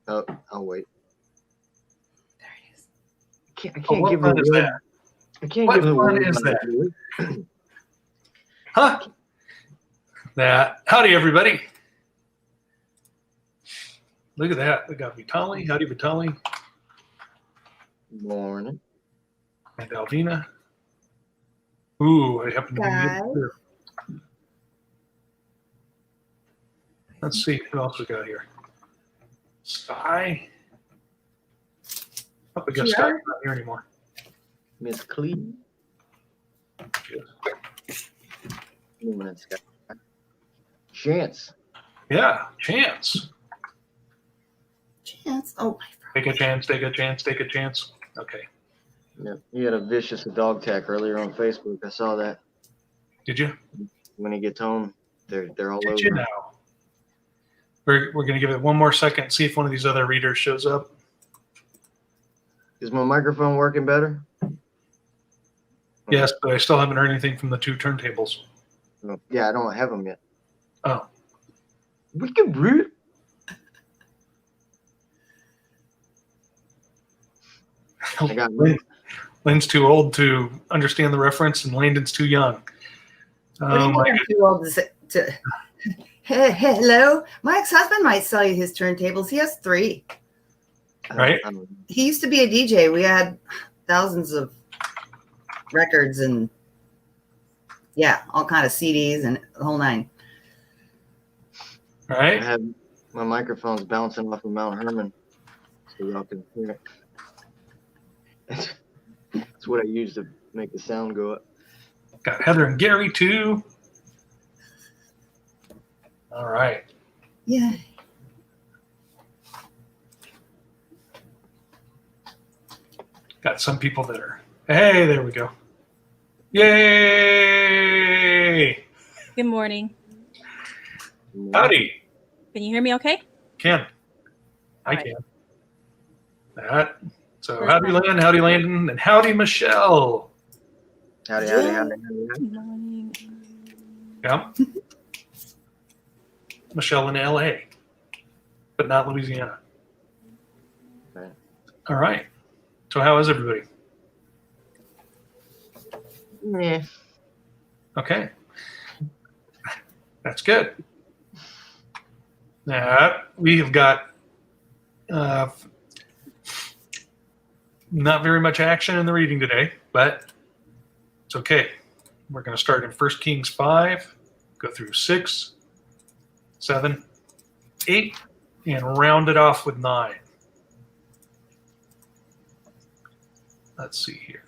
Oh, I'll wait. There it is. I can't what give fun her is word. that? I can't What give her fun word. is that? Huh? Howdy, everybody. Look at that. We got Vitali. Howdy, Vitali. Morning. And Alvina. Ooh, I happen to be Guys. muted here. Let's see who else we got here. Sky. Oh, I guess Sure. Sky's not here anymore. Miss Clee. Luminance guy. Chance. Yeah, Chance. Chance. Oh, my Take a chance, take a chance, take a chance. Okay. Yeah, he had a vicious dog attack earlier on Facebook. I saw that. Did you? When he gets home, they're all Did over. you know? We're going to give it one more second, see if one of these other readers shows up. Is my microphone working better? Yes, but I still haven't heard anything from the two turntables. No. Yeah, I don't have them yet. Oh. We can root. I got Lynn's too old to understand the reference, and Landon's too young. What do you mean I'm too old to Hey, hello? My ex-husband might sell you his turntables. He has 3. Right. He used to be a DJ. We had thousands of records and, yeah, all kind of CDs and the whole 9. All I right. have my microphone's bouncing off of Mount Herman, so y'all can hear it. That's what I use to make the sound go up. Got Heather and Gary, too. All right. Yeah. Got some people that are, hey, there we go. Yay! Good morning. Howdy, Can you hear me okay? Ken. I All right. can. That. So First howdy, time. Lynn, howdy, Landon, and howdy, Michelle. Howdy. Good morning. Yeah. Michelle in LA, but not Louisiana. Right. All right. So how is everybody? Yeah. Okay. That's good. We have got not very much action in the reading today, but it's okay. We're going to start in 1 Kings 5, go through 6, 7, 8, and round it off with 9. Let's see here.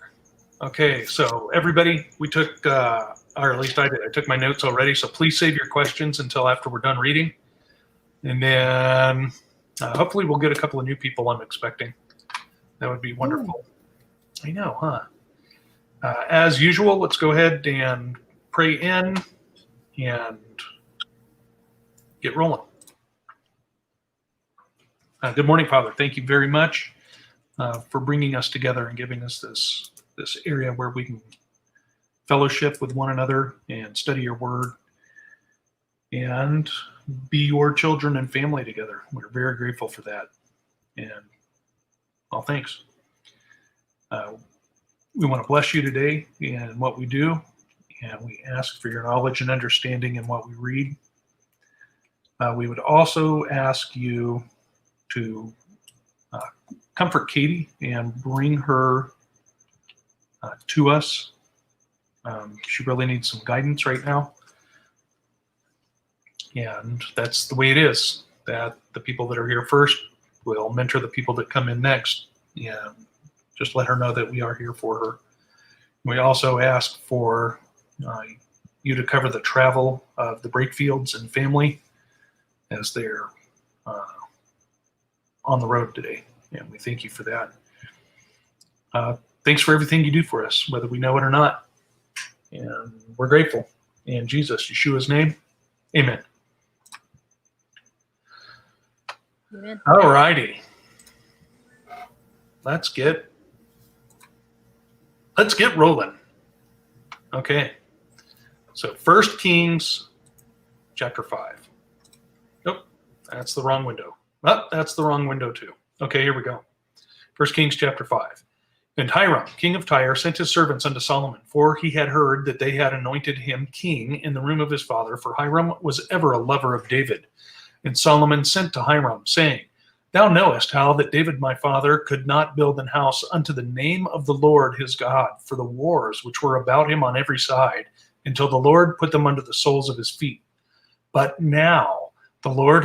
Okay, so everybody, we took, or at least I did, I took my notes already, so please save your questions until after we're done reading. And then hopefully we'll get a couple of new people I'm expecting. That would be wonderful. I know, huh? As usual, let's go ahead and pray in and get rolling. Good morning, Father. Thank you very much for bringing us together and giving us this area where we can fellowship with one another and study your word and be your children and family together. We're very grateful for that. And all thanks. We want to bless you today in what we do, and we ask for your knowledge and understanding in what we read. We would also ask you to comfort Katie and bring her to us. She really needs some guidance right now. And that's the way it is, that the people that are here first will mentor the people that come in next. And just let her know that we are here for her. We also ask for you to cover the travel of the Breakfields and family as they're on the road today. And we thank you for that. Thanks for everything you do for us, whether we know it or not. And we're grateful. In Jesus, Yeshua's name, amen. Amen. All righty. Let's get rolling. Okay. So 1 Kings chapter 5. Nope, that's the wrong window. Oh, that's the wrong window too. Okay, here we go. 1 Kings chapter 5. And Hiram, king of Tyre, sent his servants unto Solomon, for he had heard that they had anointed him king in the room of his father, for Hiram was ever a lover of David. And Solomon sent to Hiram, saying, Thou knowest how that David my father could not build an house unto the name of the Lord his God for the wars which were about him on every side, until the Lord put them under the soles of his feet. But now the Lord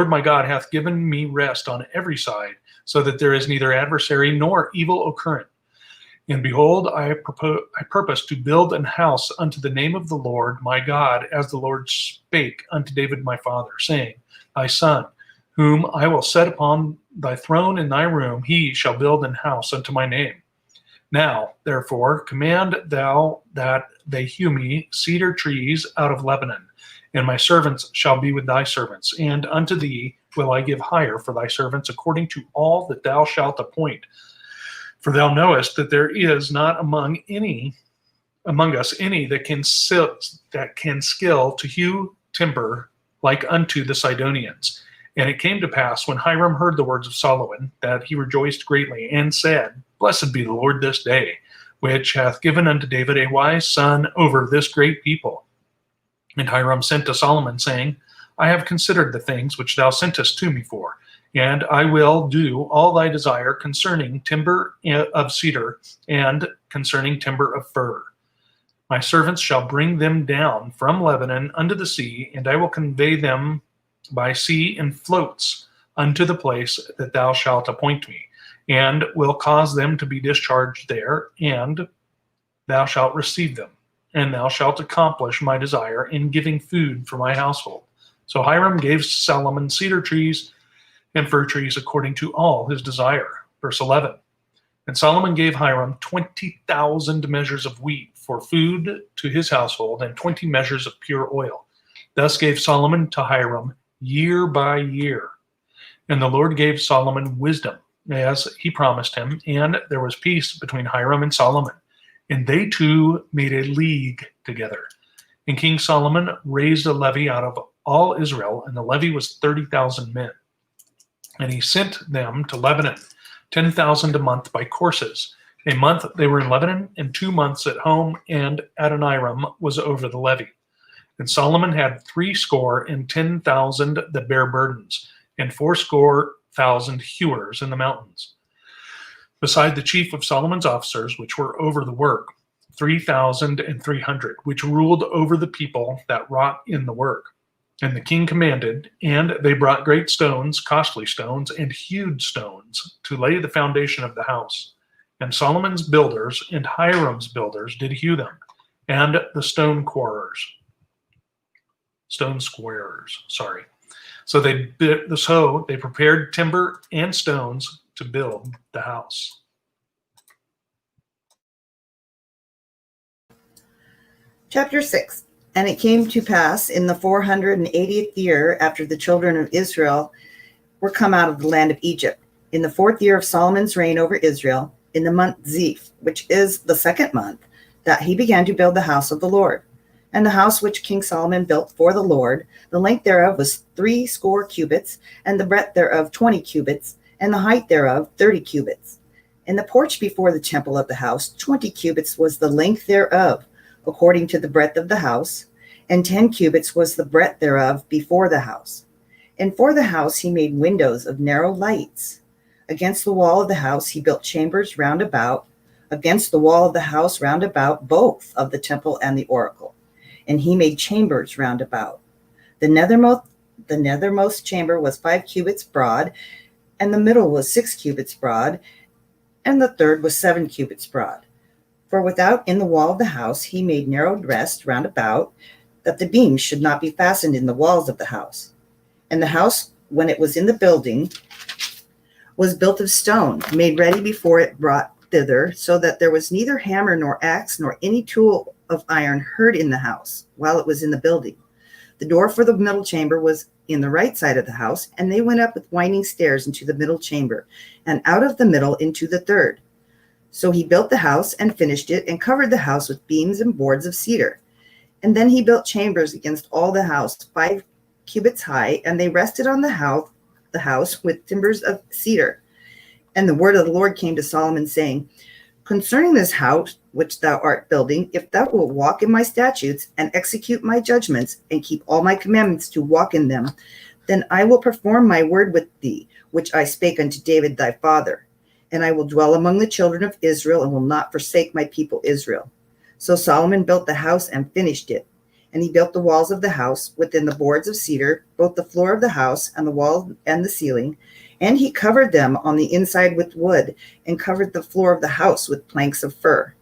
my God hath given me rest on every side, so that there is neither adversary nor evil occurrent. And behold, I purpose to build an house unto the name of the Lord my God, as the Lord spake unto David my father, saying, Thy son, whom I will set upon thy throne in thy room, he shall build an house unto my name. Now, therefore, command thou that they hew me cedar trees out of Lebanon, and my servants shall be with thy servants, and unto thee will I give hire for thy servants according to all that thou shalt appoint. For thou knowest that there is not among us any that can skill to hew timber like unto the Sidonians. And it came to pass, when Hiram heard the words of Solomon, that he rejoiced greatly, and said, Blessed be the Lord this day, which hath given unto David a wise son over this great people. And Hiram sent to Solomon, saying, I have considered the things which thou sentest to me for, and I will do all thy desire concerning timber of cedar and concerning timber of fir. My servants shall bring them down from Lebanon unto the sea, and I will convey them by sea in floats unto the place that thou shalt appoint me, and will cause them to be discharged there, and thou shalt receive them, and thou shalt accomplish my desire in giving food for my household. So Hiram gave Solomon cedar trees and fir trees according to all his desire. Verse 11. And Solomon gave Hiram 20,000 measures of wheat for food to his household, and 20 measures of pure oil. Thus gave Solomon to Hiram year by year. And the Lord gave Solomon wisdom, as he promised him, and there was peace between Hiram and Solomon. And they two made a league together. And King Solomon raised a levy out of all Israel, and the levy was 30,000 men. And he sent them to Lebanon, 10,000 a month by courses. A month they were in Lebanon, and 2 months at home, and Adoniram was over the levy. And Solomon had 70,010 that bare burdens, and 80,000 hewers in the mountains. Beside the chief of Solomon's officers, which were over the work, 3,300, which ruled over the people that wrought in the work. And the king commanded, and they brought great stones, costly stones, and hewed stones to lay the foundation of the house. And Solomon's builders and Hiram's builders did hew them, and the stone squarers. So they prepared timber and stones to build the house. Chapter 6. And it came to pass in the 480th year after the children of Israel were come out of the land of Egypt, in the 4th year of Solomon's reign over Israel, in the month Zeph, which is the 2nd month, that he began to build the house of the Lord. And the house which King Solomon built for the Lord, the length thereof was 80 cubits, and the breadth thereof 20 cubits, and the height thereof 30 cubits. And the porch before the temple of the house, 20 cubits was the length thereof, according to the breadth of the house, and 10 cubits was the breadth thereof before the house. And for the house he made windows of narrow lights. Against the wall of the house he built chambers round about, against the wall of the house round about both of the temple and the oracle. And he made chambers round about. The nethermost chamber was 5 cubits broad, and the middle was 6 cubits broad, and the third was 7 cubits broad. For without in the wall of the house he made narrowed rest round about, that the beams should not be fastened in the walls of the house. And the house, when it was in the building, was built of stone, made ready before it brought thither, so that there was neither hammer nor axe nor any tool of iron heard in the house while it was in the building. The door for the middle chamber was in the right side of the house, and they went up with winding stairs into the middle chamber, and out of the middle into the third. So he built the house and finished it, and covered the house with beams and boards of cedar. And then he built chambers against all the house, 5 cubits high, and they rested on the house with timbers of cedar. And the word of the Lord came to Solomon, saying, Concerning this house which thou art building, if thou wilt walk in my statutes, and execute my judgments, and keep all my commandments to walk in them, then I will perform my word with thee, which I spake unto David thy father. And I will dwell among the children of Israel, and will not forsake my people Israel. So Solomon built the house and finished it. And he built the walls of the house within the boards of cedar, both the floor of the house and the wall and the ceiling. And he covered them on the inside with wood, and covered the floor of the house with planks of fir.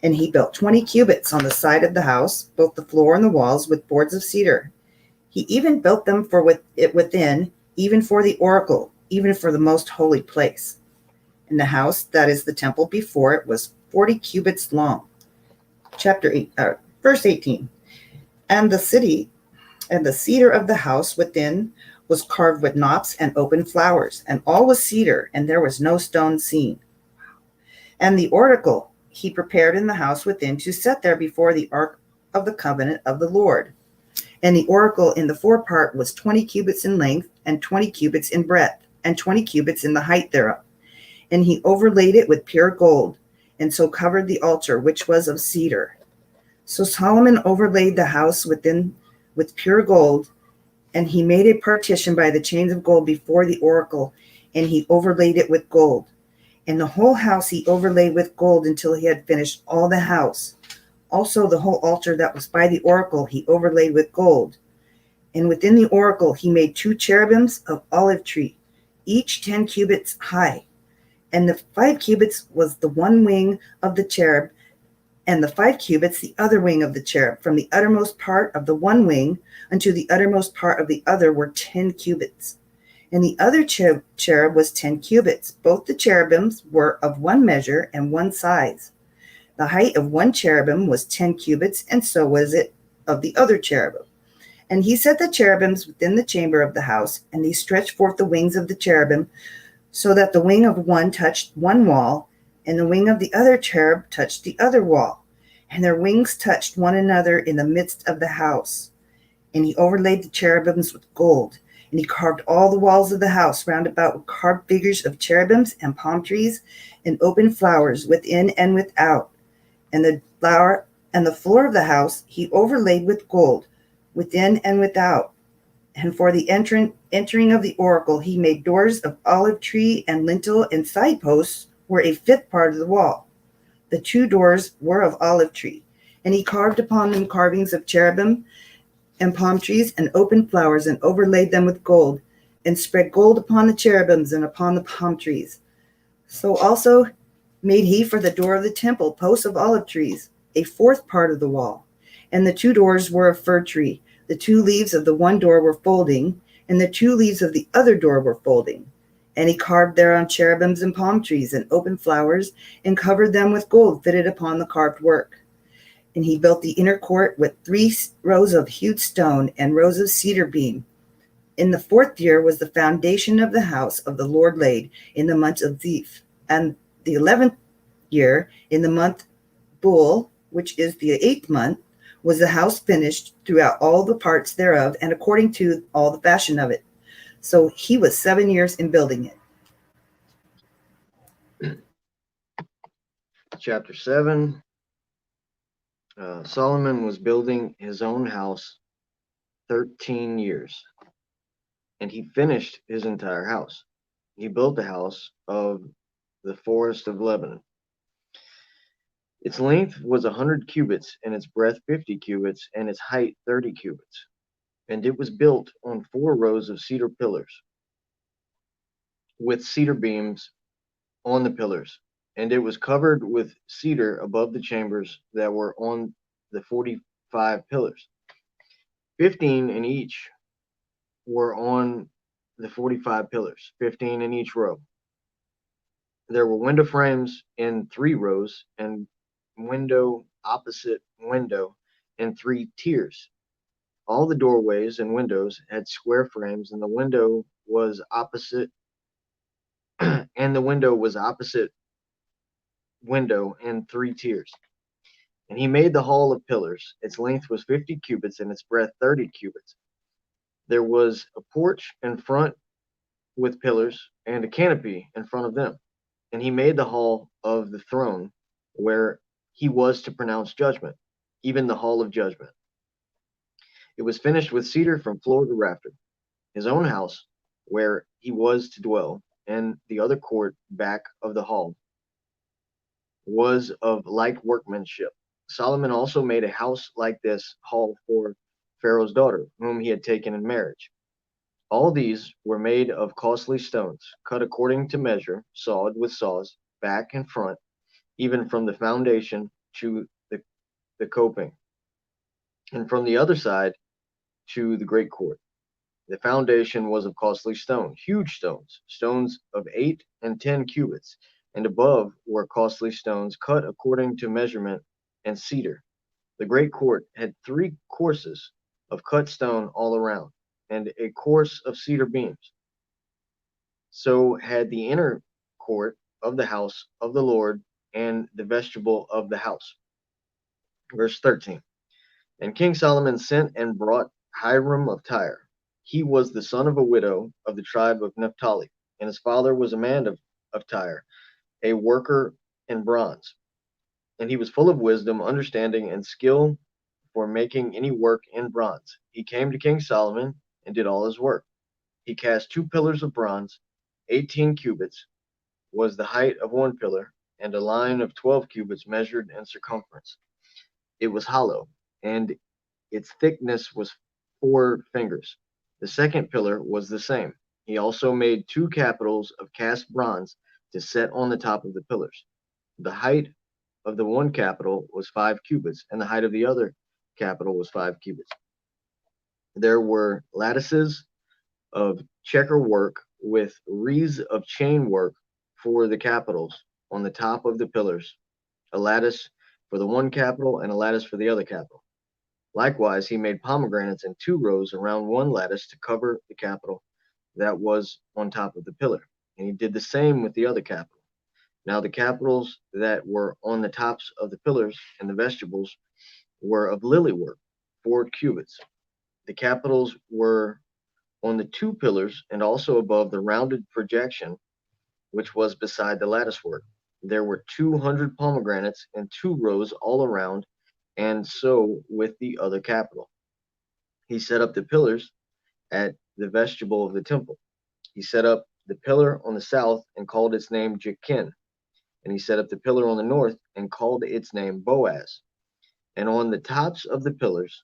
And he built 20 cubits on the side of the house, both the floor and the walls, with boards of cedar. He even built them for it within, even for the oracle, even for the most holy place. And the house, that is the temple before it, was 40 cubits long. Verse 18. And the city and the cedar of the house within was carved with knops and open flowers, and all was cedar, and there was no stone seen. And the oracle he prepared in the house within to set there before the ark of the covenant of the Lord. And the oracle in the forepart was 20 cubits in length, and 20 cubits in breadth, and 20 cubits in the height thereof. And he overlaid it with pure gold, and so covered the altar, which was of cedar. So Solomon overlaid the house within with pure gold, and he made a partition by the chains of gold before the oracle, and he overlaid it with gold. And the whole house he overlaid with gold until he had finished all the house. Also the whole altar that was by the oracle he overlaid with gold. And within the oracle he made 2 cherubims of olive tree, each 10 cubits high. And the 5 cubits was the one wing of the cherub, and the 5 cubits the other wing of the cherub. From the uttermost part of the one wing unto the uttermost part of the other were 10 cubits. And the other cherub was 10 cubits. Both the cherubims were of one measure and one size. The height of one cherubim was 10 cubits, and so was it of the other cherubim. And he set the cherubims within the chamber of the house, and he stretched forth the wings of the cherubim, so that the wing of one touched one wall, and the wing of the other cherub touched the other wall, and their wings touched one another in the midst of the house. And he overlaid the cherubims with gold, and he carved all the walls of the house round about with carved figures of cherubims and palm trees and open flowers within and without. And the floor of the house he overlaid with gold within and without. And for the entering of the oracle he made doors of olive tree, and lintel and side posts were a 5th part of the wall. The 2 doors were of olive tree, and he carved upon them carvings of cherubim and palm trees and open flowers, and overlaid them with gold, and spread gold upon the cherubims and upon the palm trees. So also made he for the door of the temple posts of olive trees, a 4th part of the wall. And the 2 doors were of fir tree. The 2 leaves of the one door were folding, and the 2 leaves of the other door were folding. And he carved thereon cherubims and palm trees and open flowers, and covered them with gold fitted upon the carved work. And he built the inner court with 3 rows of hewed stone and rows of cedar beam. In the 4th year was the foundation of the house of the Lord laid, in the month of Ziph. And the 11th year, in the month Bul, which is the 8th month, was the house finished throughout all the parts thereof, and according to all the fashion of it. So he was 7 years in building it. Chapter 7. Solomon was building his own house 13 years, and he finished his entire house. He built the house of the forest of Lebanon. Its length was 100 cubits, and its breadth 50 cubits, and its height 30 cubits. And it was built on 4 rows of cedar pillars, with cedar beams on the pillars. And it was covered with cedar above the chambers that were on the 45 pillars. 15 in each were on the 45 pillars, 15 in each row. There were window frames in 3 rows, and window opposite window in 3 tiers. All the doorways and windows had square frames, and the window was opposite window in 3 tiers. And he made the hall of pillars. Its length was 50 cubits, and its breadth 30 cubits. There was a porch in front with pillars and a canopy in front of them. And he made the hall of the throne where he was to pronounce judgment, even the hall of judgment. It was finished with cedar from floor to rafter. His own house, where he was to dwell, and the other court back of the hall, was of like workmanship. Solomon also made a house like this hall for Pharaoh's daughter, whom he had taken in marriage. All these were made of costly stones, cut according to measure, sawed with saws, back and front, even from the foundation to the coping, and from the other side to the great court. The foundation was of costly stone, huge stones, stones of 8 and 10 cubits, and above were costly stones cut according to measurement and cedar. The great court had 3 courses of cut stone all around, and a course of cedar beams. So had the inner court of the house of the Lord and the vestibule of the house. Verse 13. And King Solomon sent and brought Hiram of Tyre. He was the son of a widow of the tribe of Naphtali, and his father was a man of Tyre, a worker in bronze. And he was full of wisdom, understanding, and skill for making any work in bronze. He came to King Solomon and did all his work. He cast 2 pillars of bronze, 18 cubits was the height of one pillar, and a line of 12 cubits measured in circumference. It was hollow, and its thickness was 4 fingers. The second pillar was the same. He also made 2 capitals of cast bronze to set on the top of the pillars. The height of the one capital was 5 cubits, and the height of the other capital was 5 cubits. There were lattices of checker work with wreaths of chain work for the capitals on the top of the pillars, a lattice for the one capital and a lattice for the other capital. Likewise, he made pomegranates in 2 rows around one lattice to cover the capital that was on top of the pillar. And he did the same with the other capital. Now the capitals that were on the tops of the pillars and the vestibules were of lily work, 4 cubits. The capitals were on the 2 pillars and also above the rounded projection, which was beside the lattice work. There were 200 pomegranates in 2 rows all around, and so with the other capital. He set up the pillars at the vestibule of the temple. He set up the pillar on the south and called its name Jachin. And he set up the pillar on the north and called its name Boaz. And on the tops of the pillars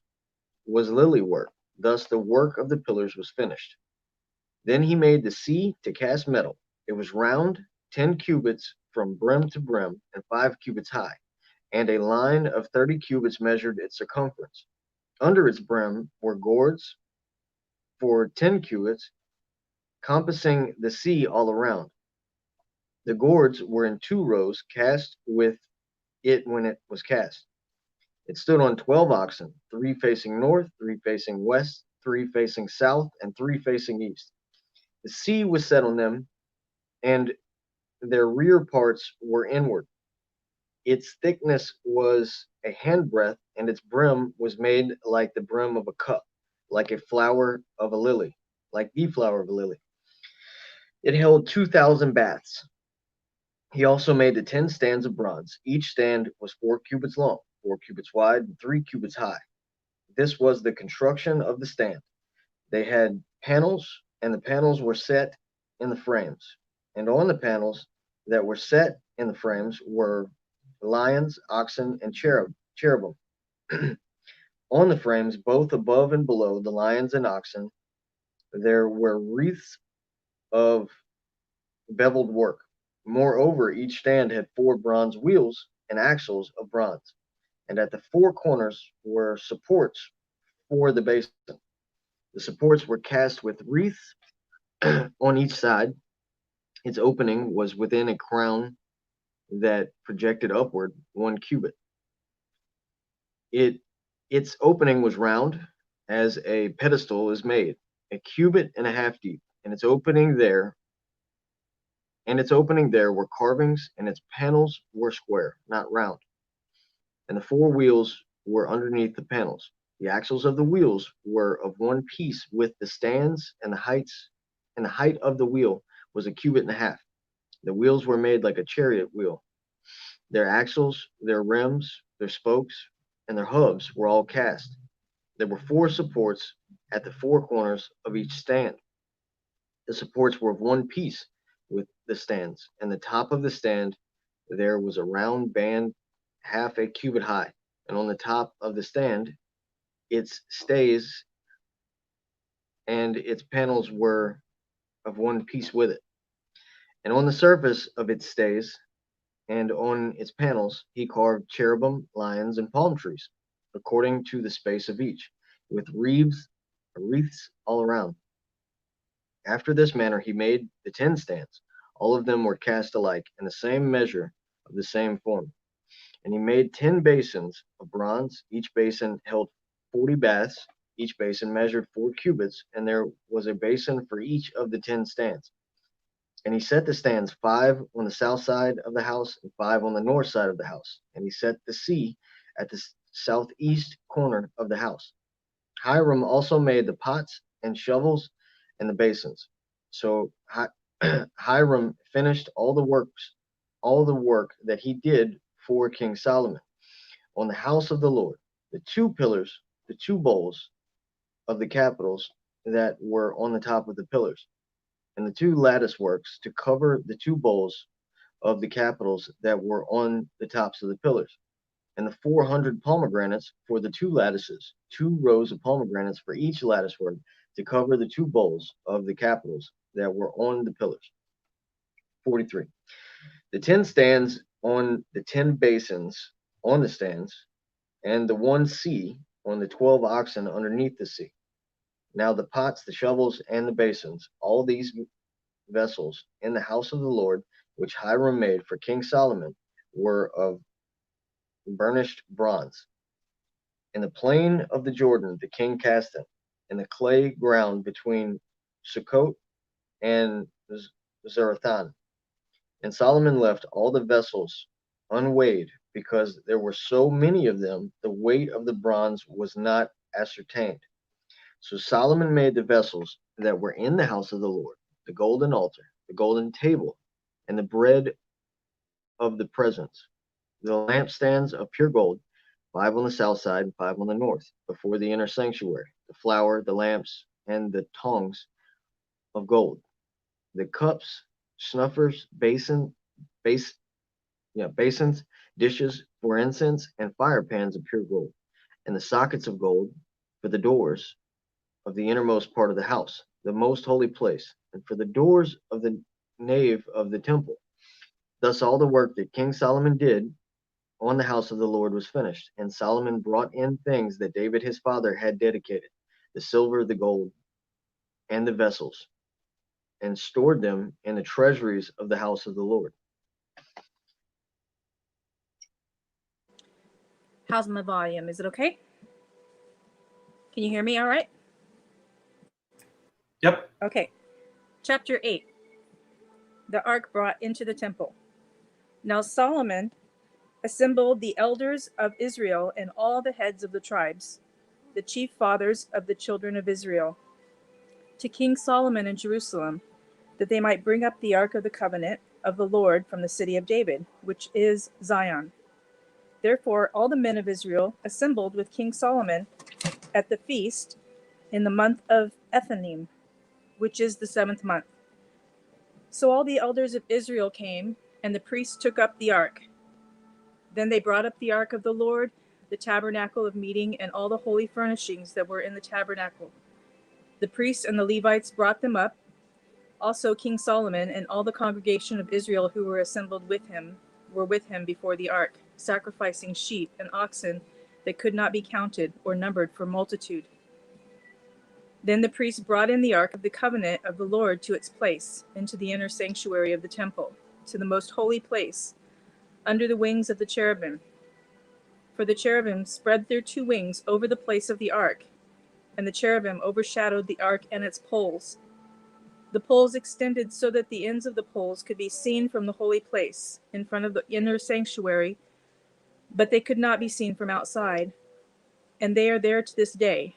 was lily work. Thus the work of the pillars was finished. Then he made the sea to cast metal. It was round, 10 cubits from brim to brim, and 5 cubits high, and a line of 30 cubits measured its circumference. Under its brim were gourds for 10 cubits, compassing the sea all around. The gourds were in 2 rows, cast with it when it was cast. It stood on 12 oxen, 3 facing north, 3 facing west, 3 facing south, and 3 facing east. The sea was set on them, and their rear parts were inward. Its thickness was a handbreadth, and its brim was made like the brim of a cup, like a flower of a lily, like the flower of a lily. It held 2,000 baths. He also made the 10 stands of bronze. Each stand was 4 cubits long, 4 cubits wide, and 3 cubits high. This was the construction of the stand. They had panels, and the panels were set in the frames. And on the panels that were set in the frames were lions, oxen, and cherubim. On the frames, both above and below the lions and oxen, there were wreaths of beveled work. Moreover, each stand had 4 bronze wheels and axles of bronze, and at the 4 corners were supports for the basin. The supports were cast with wreaths on each side. Its opening was within a crown that projected upward 1 cubit. Its opening was round, as a pedestal is made, a cubit and a half deep, and its opening there were carvings, and its panels were square, not round. And the 4 wheels were underneath the panels. The axles of the wheels were of one piece with the stands, and the height of the wheel was a cubit and a half. The wheels were made like a chariot wheel. Their axles, their rims, their spokes, and their hubs were all cast. There were 4 supports at the 4 corners of each stand. The supports were of one piece with the stands, and the top of the stand there was a round band half a cubit high, and on the top of the stand its stays and its panels were of one piece with it. And on the surface of its stays and on its panels he carved cherubim, lions, and palm trees, according to the space of each, with wreaths all around. After this manner he made the 10 stands. All of them were cast alike, in the same measure, of the same form. And he made 10 basins of bronze. Each basin held 40 baths. Each basin measured 4 cubits, and there was a basin for each of the 10 stands. And he set the stands 5 on the south side of the house and 5 on the north side of the house. And he set the sea at the southeast corner of the house. Hiram also made the pots and shovels and the basins. So Hiram finished all the work that he did for King Solomon on the house of the Lord. The 2 pillars, the 2 bowls of the capitals that were on the top of the pillars, and the 2 lattice works to cover the 2 bowls of the capitals that were on the tops of the pillars, and the 400 pomegranates for the 2 lattices, 2 rows of pomegranates for each lattice work to cover the 2 bowls of the capitals that were on the pillars. 43. The 10 stands on the 10 basins on the stands, and the 1 sea on the 12 oxen underneath the sea. Now the pots, the shovels, and the basins, all these vessels in the house of the Lord, which Hiram made for King Solomon, were of burnished bronze. In the plain of the Jordan the king cast them, in the clay ground between Sukkot and Zarethan. And Solomon left all the vessels unweighed, because there were so many of them, the weight of the bronze was not ascertained. So Solomon made the vessels that were in the house of the Lord, the golden altar, the golden table, and the bread of the presence, the lampstands of pure gold, 5 on the south side and 5 on the north, before the inner sanctuary, the flour, the lamps, and the tongs of gold, the cups, snuffers, basins, dishes for incense, and fire pans of pure gold, and the sockets of gold for the doors of the innermost part of the house, the most holy place, and for the doors of the nave of the temple. Thus all the work that King Solomon did on the house of the Lord was finished, and Solomon brought in things that David his father had dedicated, the silver, the gold, and the vessels, and stored them in the treasuries of the house of the Lord. How's my volume? Is it okay? Can you hear me all right? Yep. Okay. Chapter 8. The ark brought into the temple. Now Solomon assembled the elders of Israel and all the heads of the tribes, the chief fathers of the children of Israel, to King Solomon in Jerusalem, that they might bring up the ark of the covenant of the Lord from the city of David, which is Zion. Therefore all the men of Israel assembled with King Solomon at the feast in the month of Ethanim, which is the 7th month. So all the elders of Israel came, and the priests took up the ark. Then they brought up the ark of the Lord, the tabernacle of meeting, and all the holy furnishings that were in the tabernacle. The priests and the Levites brought them up. Also King Solomon and all the congregation of Israel who were assembled with him were with him before the ark, sacrificing sheep and oxen that could not be counted or numbered for multitude. Then the priests brought in the ark of the covenant of the Lord to its place, into the inner sanctuary of the temple, to the most holy place, under the wings of the cherubim. For the cherubim spread their 2 wings over the place of the ark, and the cherubim overshadowed the ark and its poles. The poles extended so that the ends of the poles could be seen from the holy place, in front of the inner sanctuary, but they could not be seen from outside. and they are there to this day.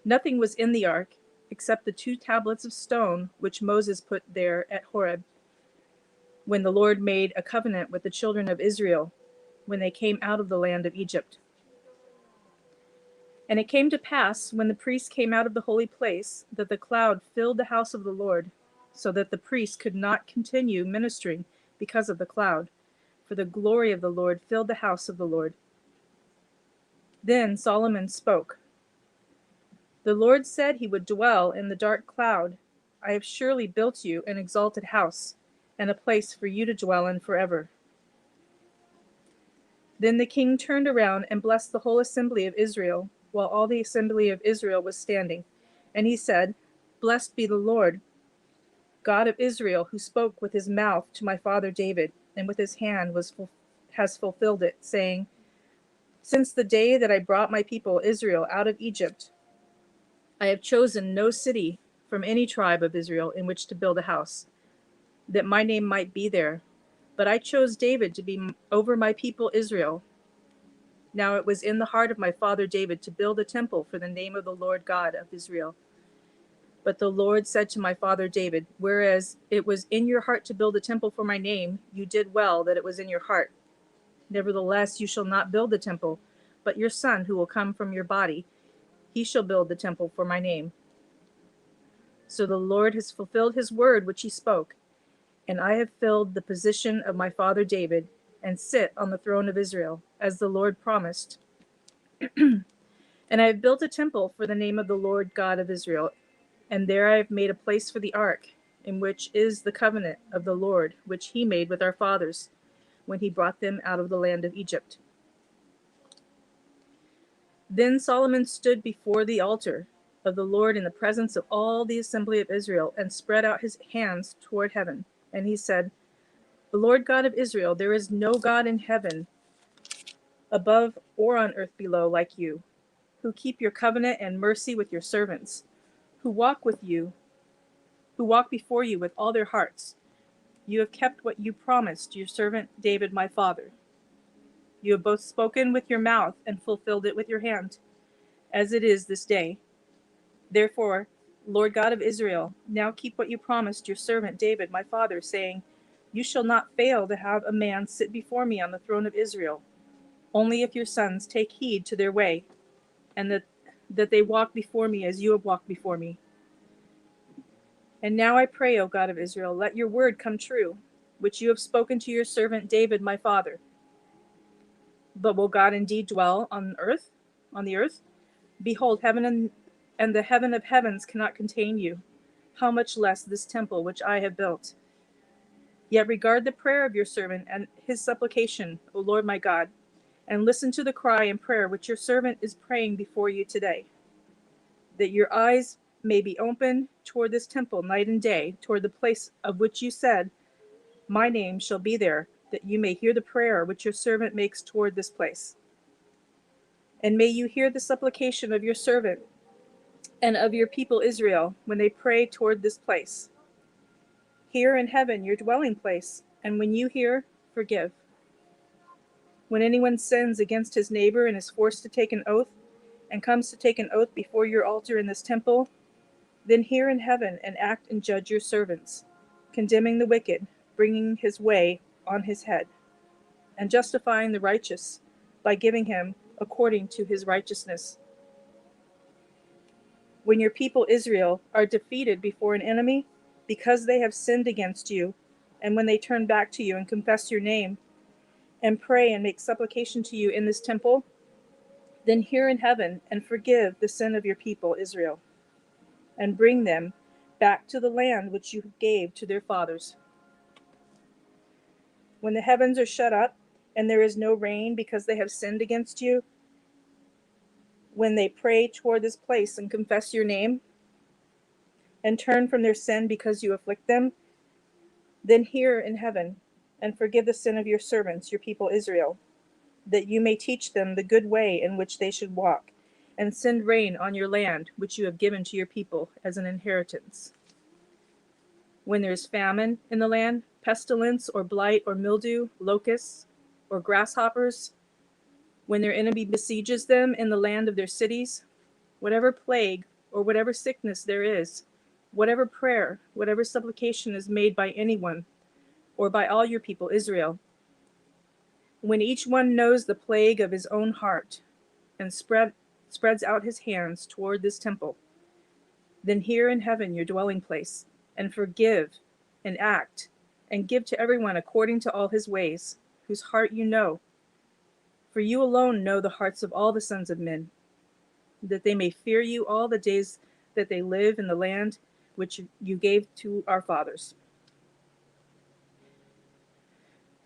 Nothing was in the ark except the 2 tablets of stone which Moses put there at Horeb, when the Lord made a covenant with the children of Israel when they came out of the land of Egypt. And it came to pass, when the priests came out of the holy place, that the cloud filled the house of the Lord, so that the priests could not continue ministering because of the cloud, for the glory of the Lord filled the house of the Lord. Then Solomon spoke. The Lord said he would dwell in the dark cloud. I have surely built you an exalted house, and a place for you to dwell in forever. Then the king turned around and blessed the whole assembly of Israel, while all the assembly of Israel was standing. And he said, Blessed be the Lord, God of Israel, who spoke with his mouth to my father David, and with his hand has fulfilled it, saying, Since the day that I brought my people Israel out of Egypt, I have chosen no city from any tribe of Israel in which to build a house, that my name might be there. But I chose David to be over my people Israel. Now it was in the heart of my father David to build a temple for the name of the Lord God of Israel. But the Lord said to my father David, Whereas it was in your heart to build a temple for my name, you did well that it was in your heart. Nevertheless, you shall not build the temple, but your son who will come from your body, he shall build the temple for my name. So the Lord has fulfilled his word which he spoke, and I have filled the position of my father David, and sit on the throne of Israel, as the Lord promised. And I have built a temple for the name of the Lord God of Israel, and there I have made a place for the ark, in which is the covenant of the Lord, which he made with our fathers, when he brought them out of the land of Egypt. Then Solomon stood before the altar of the Lord in the presence of all the assembly of Israel, and spread out his hands toward heaven. And he said, The Lord God of Israel, there is no God in heaven above or on earth below like you, who keep your covenant and mercy with your servants, who walk before you with all their hearts. You have kept what you promised your servant David my father. You have both spoken with your mouth and fulfilled it with your hand, as it is this day. Therefore, Lord God of Israel, now keep what you promised your servant David my father, saying, You shall not fail to have a man sit before me on the throne of Israel, only if your sons take heed to their way, and that they walk before me as you have walked before me. And now I pray, O God of Israel, let your word come true, which you have spoken to your servant David my father. But will God indeed dwell on the earth? Behold, heaven and the heaven of heavens cannot contain you. How much less this temple which I have built? Yet regard the prayer of your servant and his supplication, O Lord my God, and listen to the cry and prayer which your servant is praying before you today, that your eyes may be open toward this temple night and day, toward the place of which you said, My name shall be there, that you may hear the prayer which your servant makes toward this place. And may you hear the supplication of your servant and of your people Israel when they pray toward this place. Hear in heaven your dwelling place, and when you hear, forgive. When anyone sins against his neighbor and is forced to take an oath, and comes to take an oath before your altar in this temple, then hear in heaven and act and judge your servants, condemning the wicked, bringing his way on his head, and justifying the righteous by giving him according to his righteousness. When your people Israel are defeated before an enemy, because they have sinned against you, and when they turn back to you and confess your name, and pray and make supplication to you in this temple, then hear in heaven and forgive the sin of your people Israel, and bring them back to the land which you gave to their fathers. When the heavens are shut up, and there is no rain because they have sinned against you, when they pray toward this place and confess your name, and turn from their sin because you afflict them, then hear in heaven and forgive the sin of your servants, your people Israel, that you may teach them the good way in which they should walk, and send rain on your land, which you have given to your people as an inheritance. When there is famine in the land, pestilence or blight or mildew, locusts or grasshoppers, When their enemy besieges them in the land of their cities, whatever plague or whatever sickness there is, whatever prayer, whatever supplication is made by anyone or by all your people Israel, when each one knows the plague of his own heart and spreads out his hands toward this temple, then hear in heaven your dwelling place, and forgive and act, and give to everyone according to all his ways, whose heart you know. For you alone know the hearts of all the sons of men, that they may fear you all the days that they live in the land which you gave to our fathers.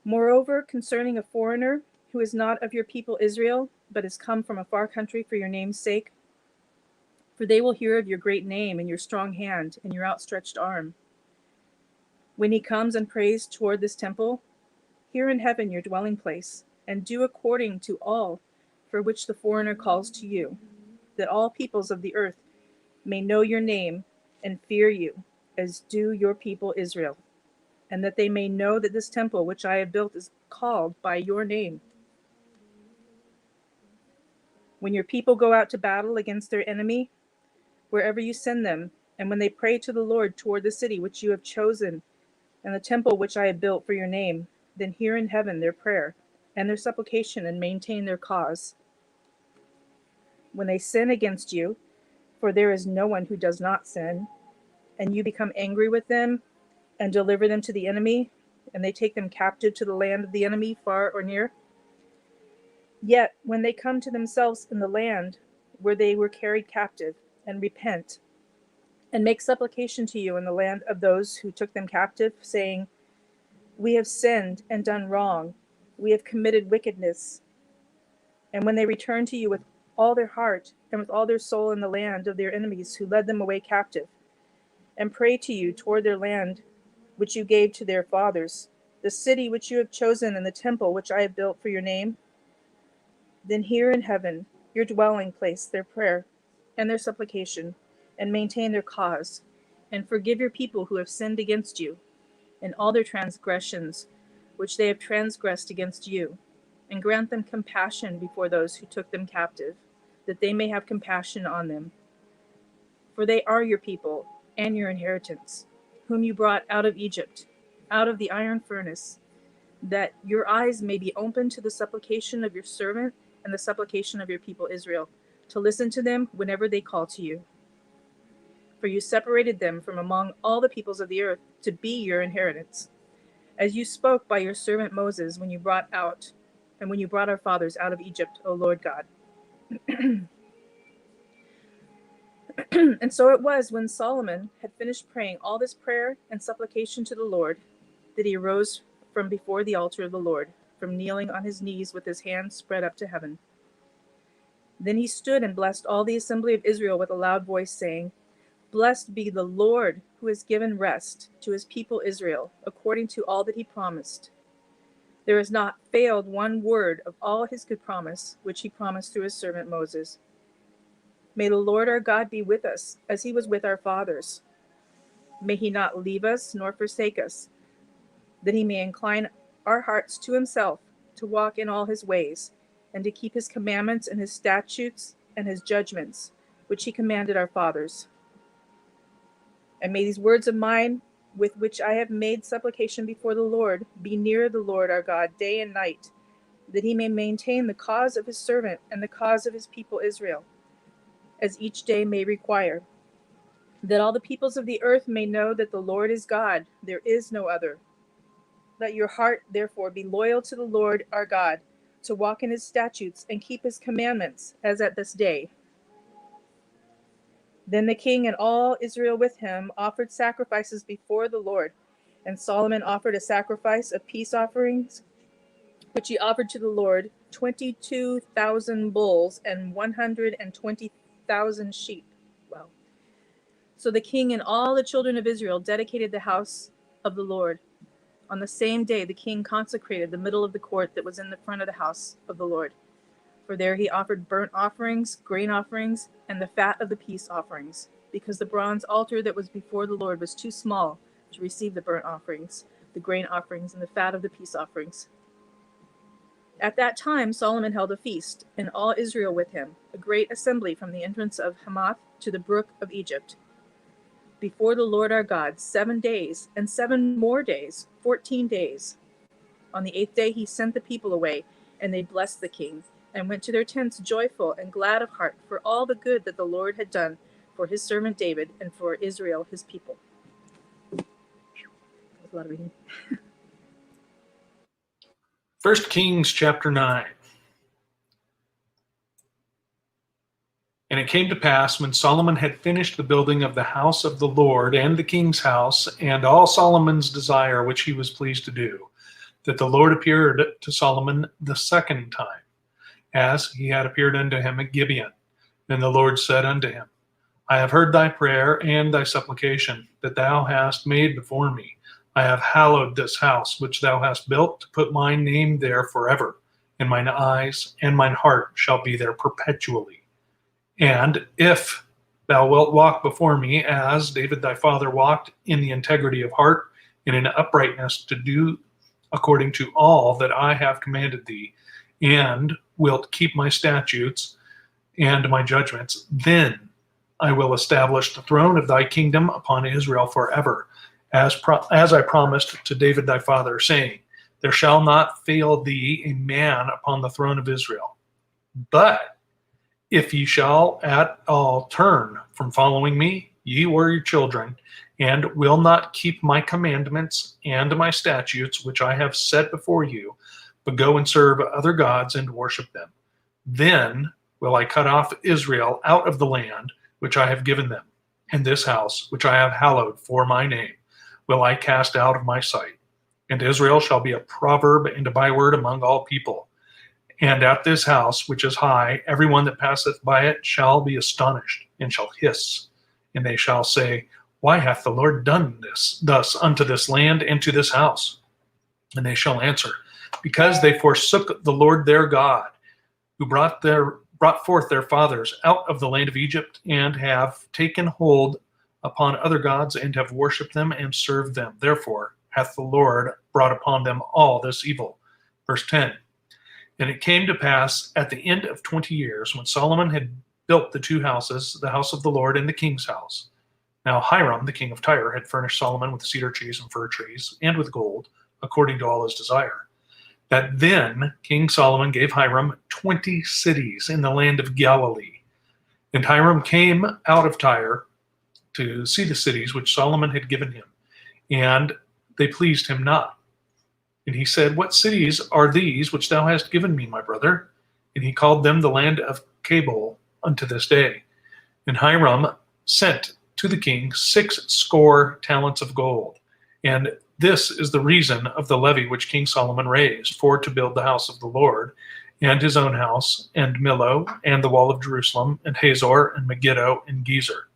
Moreover, concerning a foreigner who is not of your people Israel, but has come from a far country for your name's sake, for they will hear of your great name and your strong hand and your outstretched arm. When he comes and prays toward this temple, hear in heaven your dwelling place, and do according to all for which the foreigner calls to you, that all peoples of the earth may know your name and fear you, as do your people Israel, and that they may know that this temple which I have built is called by your name. When your people go out to battle against their enemy, wherever you send them, and when they pray to the Lord toward the city which you have chosen, and the temple which I have built for your name, then hear in heaven their prayer and their supplication, and maintain their cause. When they sin against you, for there is no one who does not sin, and you become angry with them and deliver them to the enemy, and they take them captive to the land of the enemy, far or near, yet when they come to themselves in the land where they were carried captive, and repent, and make supplication to you in the land of those who took them captive, saying, we have sinned and done wrong, we have committed wickedness. And when they return to you with all their heart and with all their soul in the land of their enemies who led them away captive, and pray to you toward their land which you gave to their fathers, the city which you have chosen, and the temple which I have built for your name, then hear in heaven your dwelling place their prayer and their supplication, and maintain their cause, and forgive your people who have sinned against you, and all their transgressions which they have transgressed against you, and grant them compassion before those who took them captive, that they may have compassion on them. For they are your people and your inheritance, whom you brought out of Egypt, out of the iron furnace, that your eyes may be open to the supplication of your servant and the supplication of your people Israel, to listen to them whenever they call to you. For you separated them from among all the peoples of the earth to be your inheritance, as you spoke by your servant Moses when you brought our fathers out of Egypt, O Lord God. And so it was, when Solomon had finished praying all this prayer and supplication to the Lord, that he arose from before the altar of the Lord, from kneeling on his knees with his hands spread up to heaven. Then he stood and blessed all the assembly of Israel with a loud voice, saying, blessed be the Lord, who has given rest to his people Israel, according to all that he promised. There has not failed one word of all his good promise, which he promised through his servant Moses. May the Lord our God be with us, as he was with our fathers. May he not leave us nor forsake us, that he may incline our hearts to himself, to walk in all his ways, and to keep his commandments and his statutes and his judgments, which he commanded our fathers. And may these words of mine, with which I have made supplication before the Lord, be near the Lord our God day and night, that he may maintain the cause of his servant and the cause of his people Israel, as each day may require, that all the peoples of the earth may know that the Lord is God, there is no other. Let your heart, therefore, be loyal to the Lord our God, to walk in his statutes and keep his commandments, as at this day. Then the king and all Israel with him offered sacrifices before the Lord, and Solomon offered a sacrifice of peace offerings, which he offered to the Lord 22,000 bulls and 120,000 sheep. Wow. So the king and all the children of Israel dedicated the house of the Lord. On the same day, the king consecrated the middle of the court that was in the front of the house of the Lord. For there he offered burnt offerings, grain offerings, and the fat of the peace offerings, because the bronze altar that was before the Lord was too small to receive the burnt offerings, the grain offerings, and the fat of the peace offerings. At that time Solomon held a feast, and all Israel with him, a great assembly from the entrance of Hamath to the brook of Egypt, before the Lord our God 7 days, and 7 more days, 14 days. On the 8th day he sent the people away, and they blessed the king, and went to their tents joyful and glad of heart for all the good that the Lord had done for his servant David and for Israel his people. That was a lot of reading. 1 Kings chapter 9. And it came to pass, when Solomon had finished the building of the house of the Lord and the king's house, and all Solomon's desire which he was pleased to do, that the Lord appeared to Solomon the second time, as he had appeared unto him at Gibeon. And the Lord said unto him, I have heard thy prayer and thy supplication that thou hast made before me. I have hallowed this house which thou hast built, to put my name there forever, and mine eyes and mine heart shall be there perpetually. And if thou wilt walk before me as David thy father walked, in the integrity of heart and in uprightness, to do according to all that I have commanded thee, and wilt keep my statutes and my judgments, then I will establish the throne of thy kingdom upon Israel forever, as I promised to David thy father, saying, there shall not fail thee a man upon the throne of Israel. But if ye shall at all turn from following me, ye or your children, and will not keep my commandments and my statutes which I have set before you, but go and serve other gods and worship them, then will I cut off Israel out of the land which I have given them, and this house which I have hallowed for my name will I cast out of my sight. And Israel shall be a proverb and a byword among all people. And at this house which is high, every one that passeth by it shall be astonished, and shall hiss. And they shall say, why hath the Lord done this thus unto this land and to this house? And they shall answer, because they forsook the Lord their God, who brought forth their fathers out of the land of Egypt, and have taken hold upon other gods, and have worshipped them and served them. Therefore hath the Lord brought upon them all this evil. Verse 10. And it came to pass at the end of 20 years, when Solomon had built the 2 houses, the house of the Lord and the king's house. Now Hiram, the king of Tyre, had furnished Solomon with cedar trees and fir trees, and with gold, according to all his desire. That then King Solomon gave Hiram 20 cities in the land of Galilee. And Hiram came out of Tyre to see the cities which Solomon had given him, and they pleased him not. And he said, what cities are these which thou hast given me, my brother? And he called them the land of Cabul unto this day. And Hiram sent to the king 60 talents of gold. And this is the reason of the levy which King Solomon raised, for to build the house of the Lord, and his own house, and Millo, and the wall of Jerusalem, and Hazor, and Megiddo, and Gezer.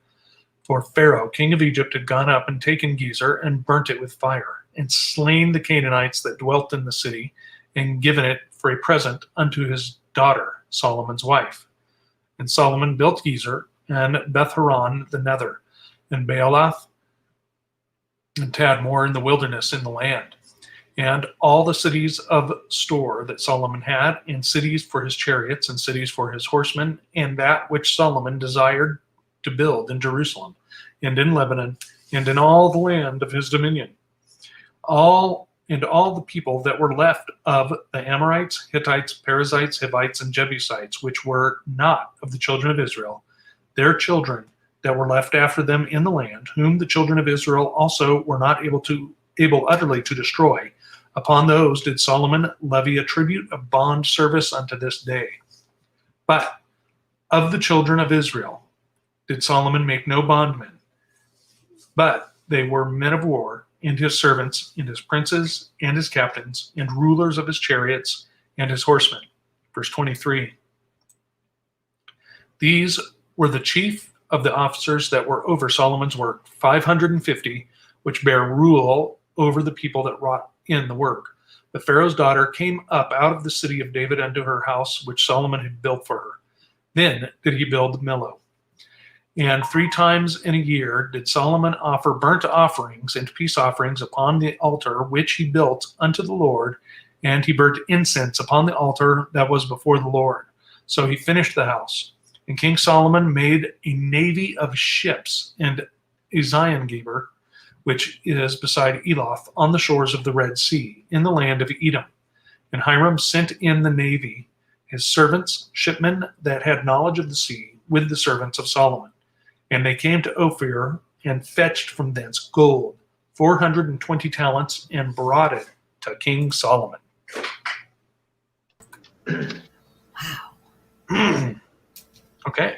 For Pharaoh, king of Egypt, had gone up and taken Gezer, and burnt it with fire, and slain the Canaanites that dwelt in the city, and given it for a present unto his daughter, Solomon's wife. And Solomon built Gezer, and Beth-horon the nether, and Baalath, and Tadmor in the wilderness in the land, and all the cities of store that Solomon had, and cities for his chariots, and cities for his horsemen, and that which Solomon desired to build in Jerusalem, and in Lebanon, and in all the land of his dominion. All the people that were left of the Amorites, Hittites, Perizzites, Hivites, and Jebusites, which were not of the children of Israel, their children that were left after them in the land, whom the children of Israel also were not able utterly to destroy, upon those did Solomon levy a tribute of bond service unto this day. But of the children of Israel did Solomon make no bondmen, but they were men of war, and his servants, and his princes, and his captains, and rulers of his chariots, and his horsemen. Verse 23. These were the chief of the officers that were over Solomon's work, 550, which bear rule over the people that wrought in the work. The Pharaoh's daughter came up out of the city of David unto her house, which Solomon had built for her. Then did he build Millo. And 3 times in a year did Solomon offer burnt offerings and peace offerings upon the altar which he built unto the Lord, and he burnt incense upon the altar that was before the Lord. So he finished the house. And King Solomon made a navy of ships and Eziongeber, which is beside Eloth, on the shores of the Red Sea, in the land of Edom. And Hiram sent in the navy, his servants, shipmen that had knowledge of the sea, with the servants of Solomon. And they came to Ophir and fetched from thence gold, 420 talents, and brought it to King Solomon. Wow. Okay.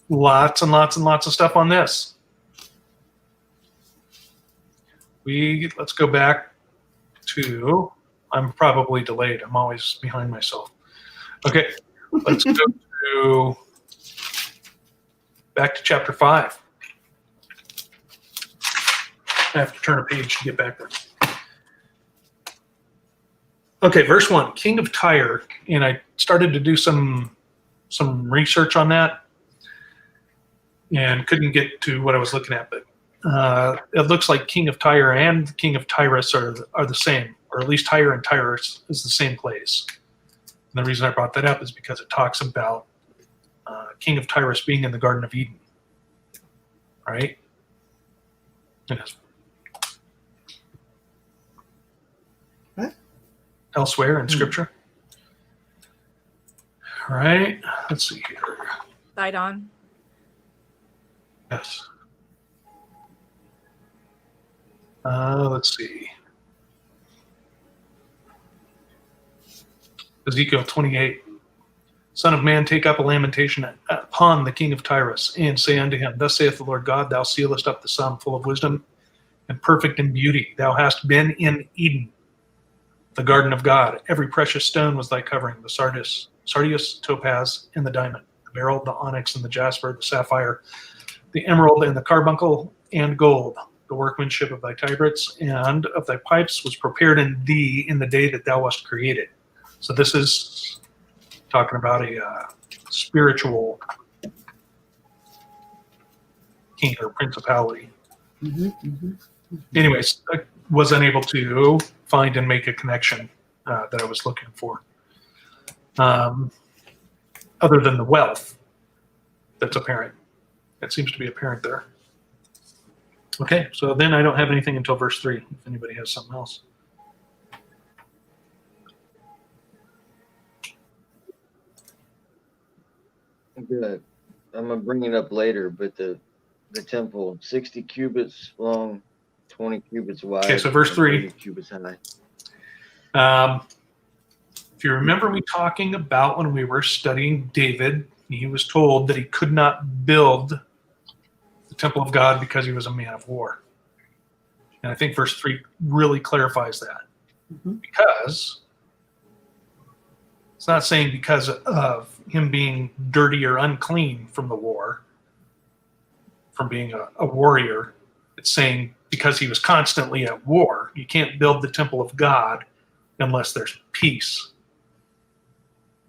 Lots and lots and lots of stuff on this. Let's go back to, I'm probably delayed. I'm always behind myself. Okay, let's go to back to chapter 5. I have to turn a page to get back there. Okay, verse 1, King of Tyre, and I started to do some research on that and couldn't get to what I was looking at, but it looks like King of Tyre and King of Tyrus are the same, or at least Tyre and Tyrus is the same place. And the reason I brought that up is because it talks about King of Tyrus being in the Garden of Eden, right? Yes. What? Elsewhere in Scripture. All right, let's see here. Sidon. Yes. Let's see. Ezekiel 28. Son of man, take up a lamentation upon the king of Tyrus, and say unto him, Thus saith the Lord God, Thou sealest up the sum full of wisdom and perfect in beauty. Thou hast been in Eden, the garden of God. Every precious stone was thy covering, the sardius, topaz, and the diamond, the beryl, the onyx, and the jasper, the sapphire, the emerald, and the carbuncle, and gold. The workmanship of thy tabrets and of thy pipes was prepared in thee in the day that thou wast created. So this is talking about a spiritual king or principality. Anyways, I was unable to find and make a connection that I was looking for. Other than the wealth that's apparent. That seems to be apparent there. Okay, so then I don't have anything until verse 3, if anybody has something else. Good. I'm gonna bring it up later, but the temple, 60 cubits long, 20 cubits wide. Okay, so verse 3. 30 cubits high. If you remember me talking about when we were studying David, he was told that he could not build the temple of God because he was a man of war. And I think verse 3 really clarifies that. Because it's not saying because of him being dirty or unclean from the war, from being a warrior. It's saying because he was constantly at war, you can't build the temple of God unless there's peace.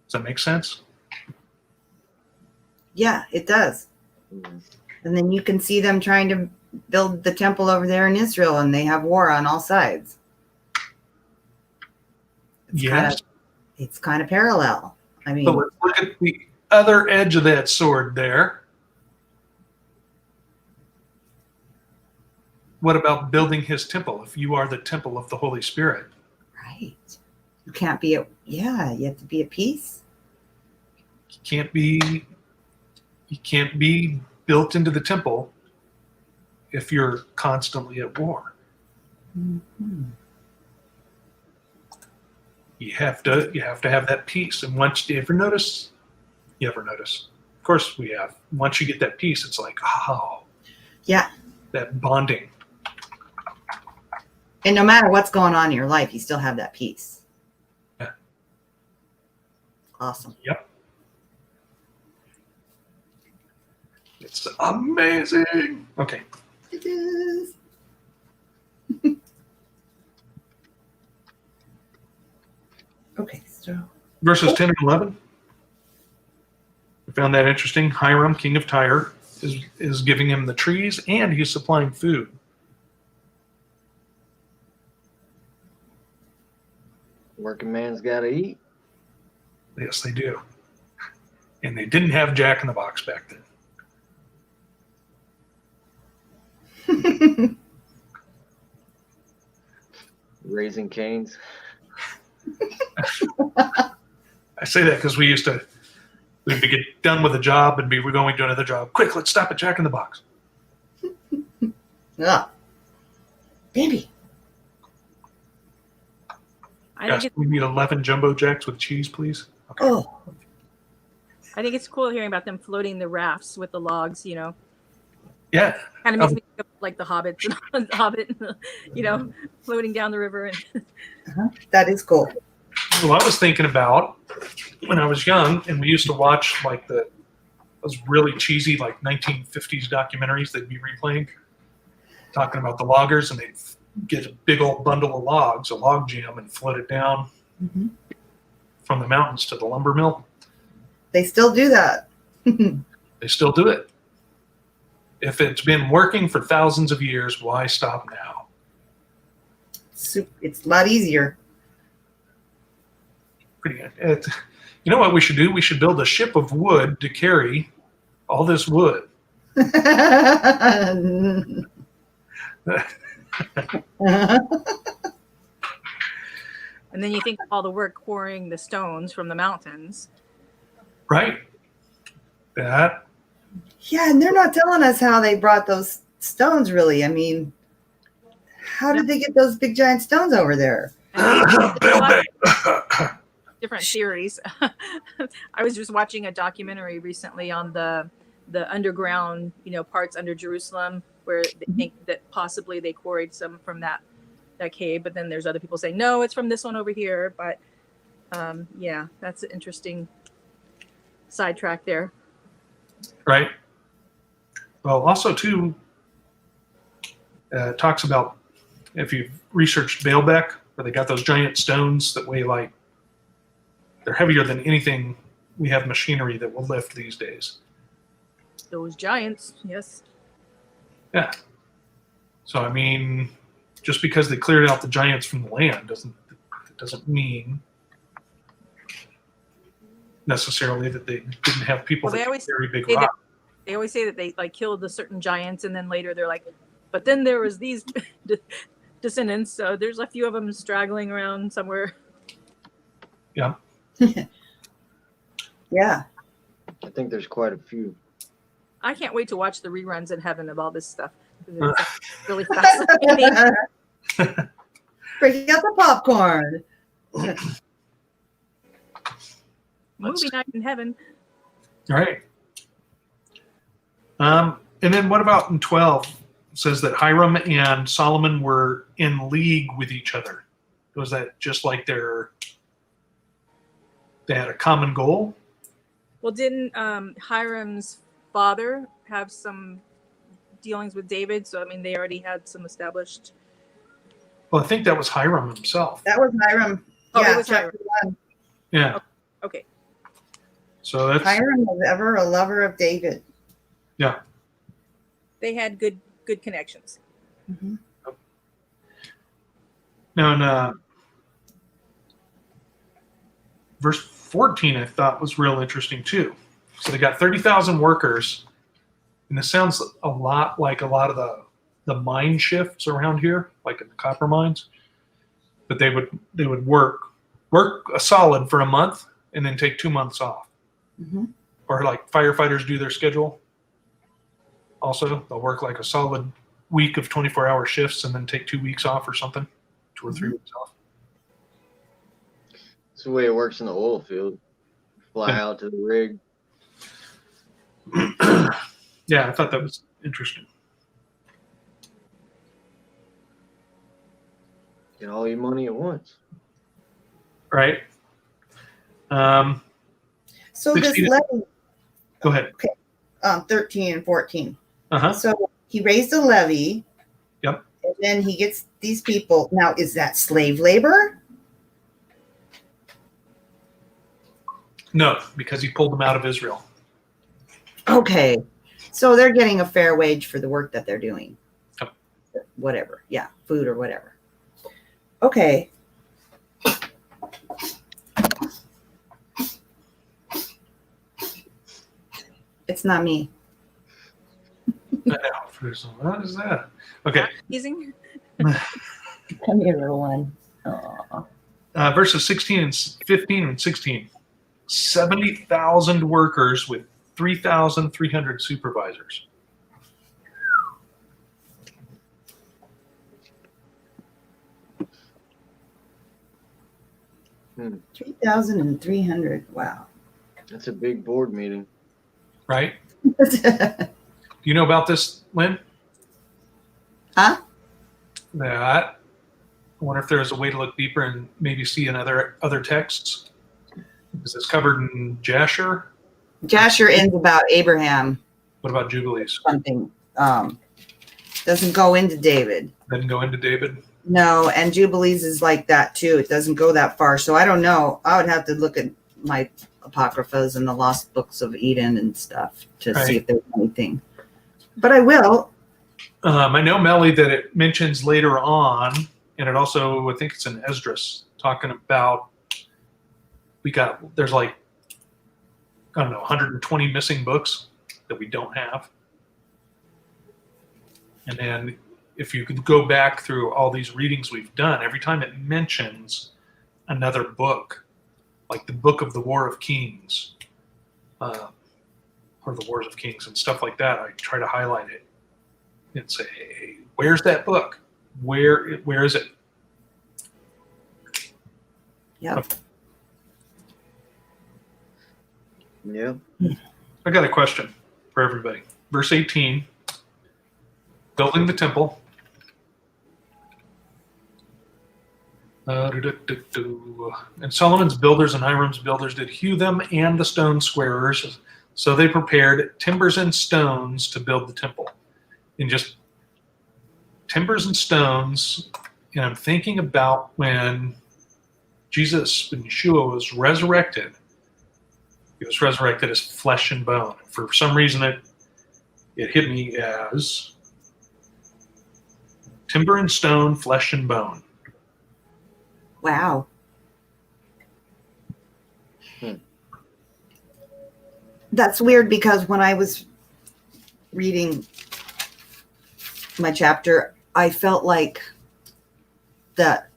Does that make sense? Yeah, it does. And then you can see them trying to build the temple over there in Israel, and they have war on all sides. Yes. It's kind of parallel. I mean, But let's look at the other edge of that sword there. What about building his temple if you are the temple of the Holy Spirit? right. You can't be you have to be at peace. You can't be built into the temple if you're constantly at war. You have to have that peace. And once you ever notice? Of course we have. Once you get that peace, it's like, oh, Yeah. that bonding. And no matter what's going on in your life, you still have that peace. Yeah. Awesome. Yep. It's amazing. Okay. It is. Okay, so Verses 10 and 11. We found that interesting. Hiram, king of Tyre, is giving him the trees and he's supplying food. Working man's got to eat. Yes, they do. And they didn't have Jack in the Box back then. Raising Cane's. I say that because we'd be get done with a job and we're going to another job. Quick, let's stop at Jack in the Box. Ah, baby. I Yes, think we need 11 jumbo jacks with cheese, please. Okay. Oh, it's cool hearing about them floating the rafts with the logs. You know, Yeah. kind of makes me think of like the Hobbit, you know, floating down the river. And that is cool. Well, I was thinking about when I was young and we used to watch like those really cheesy like 1950s documentaries they'd be replaying, talking about the loggers, and they'd get a big old bundle of logs, a log jam, and float it down Mhm. from the mountains to the lumber mill. They still do that. They still do it. If it's been working for thousands of years, why stop now? It's a lot easier. Pretty good. You know what we should do? We should build a ship of wood to carry all this wood. and then you think of all the work quarrying the stones from the mountains. Right? That. Yeah, and they're not telling us how they brought those stones, really. I mean, how did they get those big giant stones over there? Different theories. I was just watching a documentary recently on the underground, parts under Jerusalem, where they think that possibly they quarried some from that cave, but then there's other people saying no, it's from this one over here. But yeah, that's an interesting sidetrack there. Right. Well, also too, talks about, if you've researched Baalbek, where they got those giant stones that weigh like, they're heavier than anything we have machinery that will lift these days. Those giants, yes. Yeah. So I mean, just because they cleared out the giants from the land doesn't mean necessarily that they didn't have people Well, that could carry big they rocks. They always say that they like killed the certain giants, and then later they're like, but then there was these descendants. So there's a few of them straggling around somewhere. Yeah. Yeah. I think there's quite a few. I can't wait to watch the reruns in heaven of all this stuff. It's really fascinating. Break out the popcorn. Movie night in heaven. All right. And then what about in 12? It says that Hiram and Solomon were in league with each other. Was that just like they had a common goal? Well, didn't Hiram's father have some dealings with David? So, I mean, they already had some established. Well, I think that was Hiram himself. That was Hiram. Oh, Yeah, it was Hiram. chapter 1. Yeah. Okay. So that's Hiram was ever a lover of David. yeah. They had good connections. Mhm. Now in verse 14, I thought was real interesting too. So they got 30,000 workers, and this sounds a lot like a lot of the mine shifts around here, like in the copper mines. But they would work a solid for a month and then take 2 months off. Mhm. Or like firefighters do their schedule. Also, they'll work like a solid week of 24-hour shifts and then take 2 weeks off or something, 2 or 3 weeks off. It's the way it works in the oil field. Fly Yeah. out to the rig. Yeah, I thought that was interesting. Get all your money at once. Right? So this 16 levy, Go ahead. 13 and 14. Uh-huh. So he raised a levy. Yep. And then he gets these people. Now, is that slave labor? No, because he pulled them out of Israel. Okay. So they're getting a fair wage for the work that they're doing. Yep. Whatever. Yeah. Food or whatever. Okay. It's not me. What is that? Okay. Teasing. Come here, little one. Aw. Verses 15 and 16. 70,000 workers with 3,300 supervisors. Hmm. 3,300. Wow. That's a big board meeting. Right? Do you know about this, Lynn? Huh? That. I wonder if there's a way to look deeper and maybe see in other texts. Is this covered in Jasher? Jasher ends about Abraham What about Jubilees? something. Doesn't go into David. Doesn't go into David? No, and Jubilees is like that too. It doesn't go that far. So I don't know. I would have to look at my Apocryphas and the Lost Books of Eden and stuff to see if there's anything. But I will. I know, Melly, that it mentions later on, and it also, I think it's in Esdras, talking about there's like, I don't know, 120 missing books that we don't have. And then if you could go back through all these readings we've done, every time it mentions another book, like the Book of the War of Kings, or the Wars of Kings and stuff like that, I try to highlight it and say, hey, where's that book? Where is it? Yep. Yeah. I got a question for everybody. Verse 18, building the temple. And Solomon's builders and Hiram's builders did hew them and the stone squarers. So they prepared timbers and stones to build the temple. And just timbers and stones. And I'm thinking about when Yeshua was resurrected. He was resurrected as flesh and bone. For some reason, it hit me as timber and stone, flesh and bone. Wow. Hmm. That's weird because when I was reading my chapter, I felt like that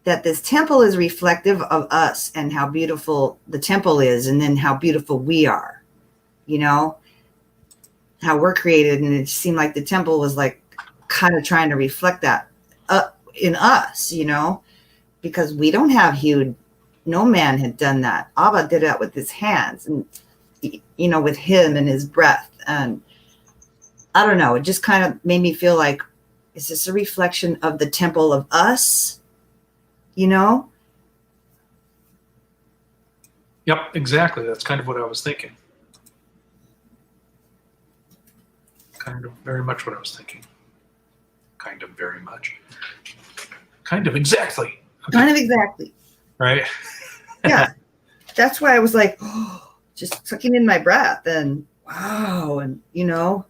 this temple is reflective of us and how beautiful the temple is, and then how beautiful we are, you know, how we're created. And it seemed like the temple was like kind of trying to reflect that in us, you know, because we don't have hewed. No man had done that. Abba did that with his hands and, you know, with him and his breath. And I don't know, it just kind of made me feel like, is this a reflection of the temple of us? You know? Yep, exactly. That's kind of what I was thinking. Kind of very much what I was thinking. Kind of very much. Kind of exactly. Okay. Kind of exactly. Right? Yeah. That's why I was like, oh, just sucking in my breath and wow. And, you know,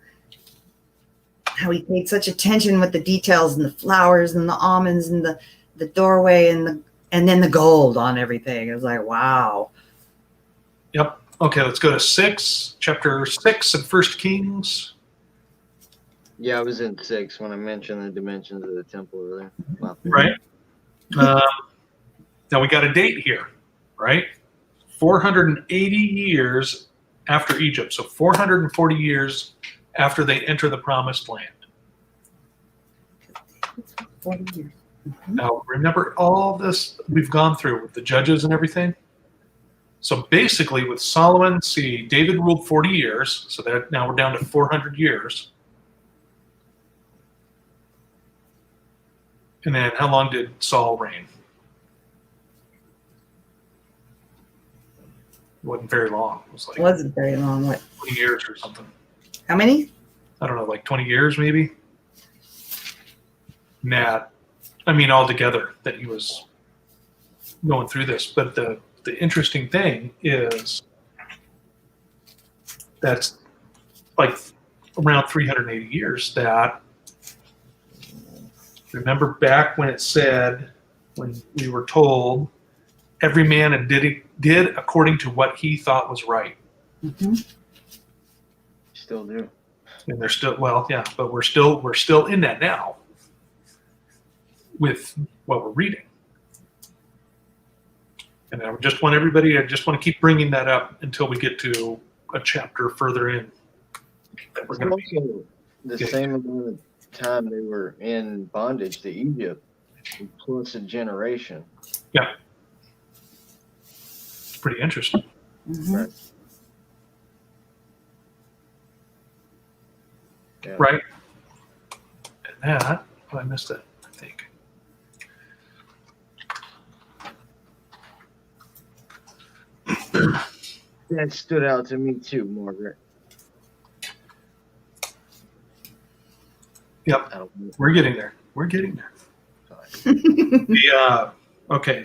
how he paid such attention with the details and the flowers and the almonds and the doorway and then the gold on everything. It was like, wow. Yep. Okay, let's go to chapter 6 of 1 Kings. Yeah, I was in 6 when I mentioned the dimensions of the temple earlier. Wow. Right. Now we got a date here, right? 480 years after Egypt. So 440 years after they enter the promised land. 40 years. Now, remember all this we've gone through with the judges and everything? So basically with Solomon, see, David ruled 40 years. So that now we're down to 400 years. And then how long did Saul reign? It wasn't very long. It was like It wasn't very long. What? 20 years or something. How many? I don't know, like 20 years maybe? Altogether that he was going through this. But the interesting thing is that's like around 380 years that, remember back when it said, when we were told every man did according to what he thought was right. Mhm. Still do. And they're still, well, yeah, but we're still in that now with what we're reading. And I just want to keep bringing that up until we get to a chapter further in that we're It's going to be. also the same amount of time they were in bondage to Egypt, plus a generation. Yeah. It's pretty interesting. Mhm. Right. Yeah. Right. And that, oh, I missed it, I think. That stood out to me too, Margaret. Yep. I don't know. We're getting there. We're getting there. Fine. Okay.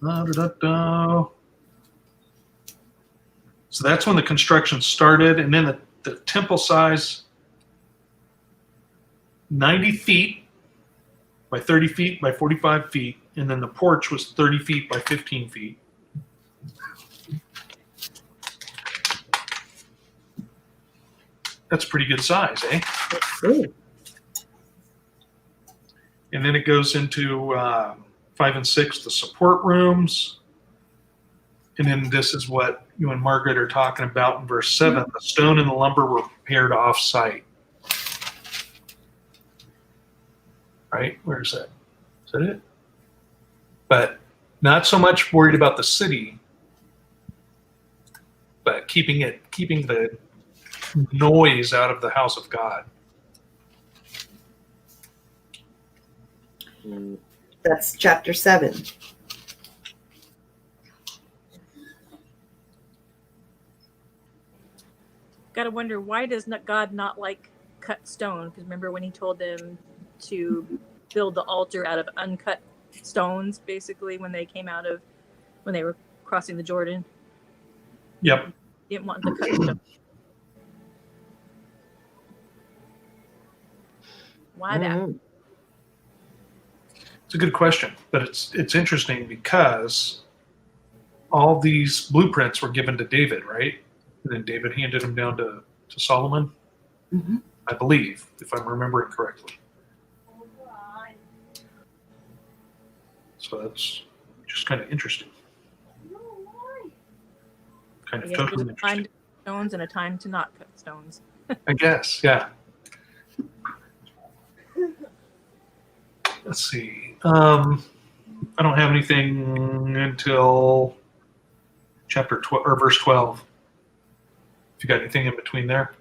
Da-da-da-da. So that's when the construction started, and then the temple size, 90 feet by 30 feet by 45 feet, and then the porch was 30 feet by 15 feet. That's pretty good size, eh? Ooh. And then it goes into 5 and 6, the support rooms. And then this is what you and Margaret are talking about in verse 7. The stone and the lumber were prepared off-site. Right? Where is that? Is that it? But not so much worried about the city, but keeping the noise out of the house of God. Mm, That's chapter 7. Gotta wonder, why does God not like cut stone? Because remember when he told them to build the altar out of uncut stones, basically, when they were crossing the Jordan? Yep. He didn't want the cut stone. Why that? mhm. It's a good question, but it's interesting because all these blueprints were given to David, right? And then David handed them down to Solomon, Mhm. I believe, if I'm remembering correctly. So that's just kind of interesting. Kind I of guess totally there's a time interesting. to cut stones and a time to not cut stones. I guess, yeah. Let's see. I don't have anything until chapter 12 or verse 12. If you got anything in between there.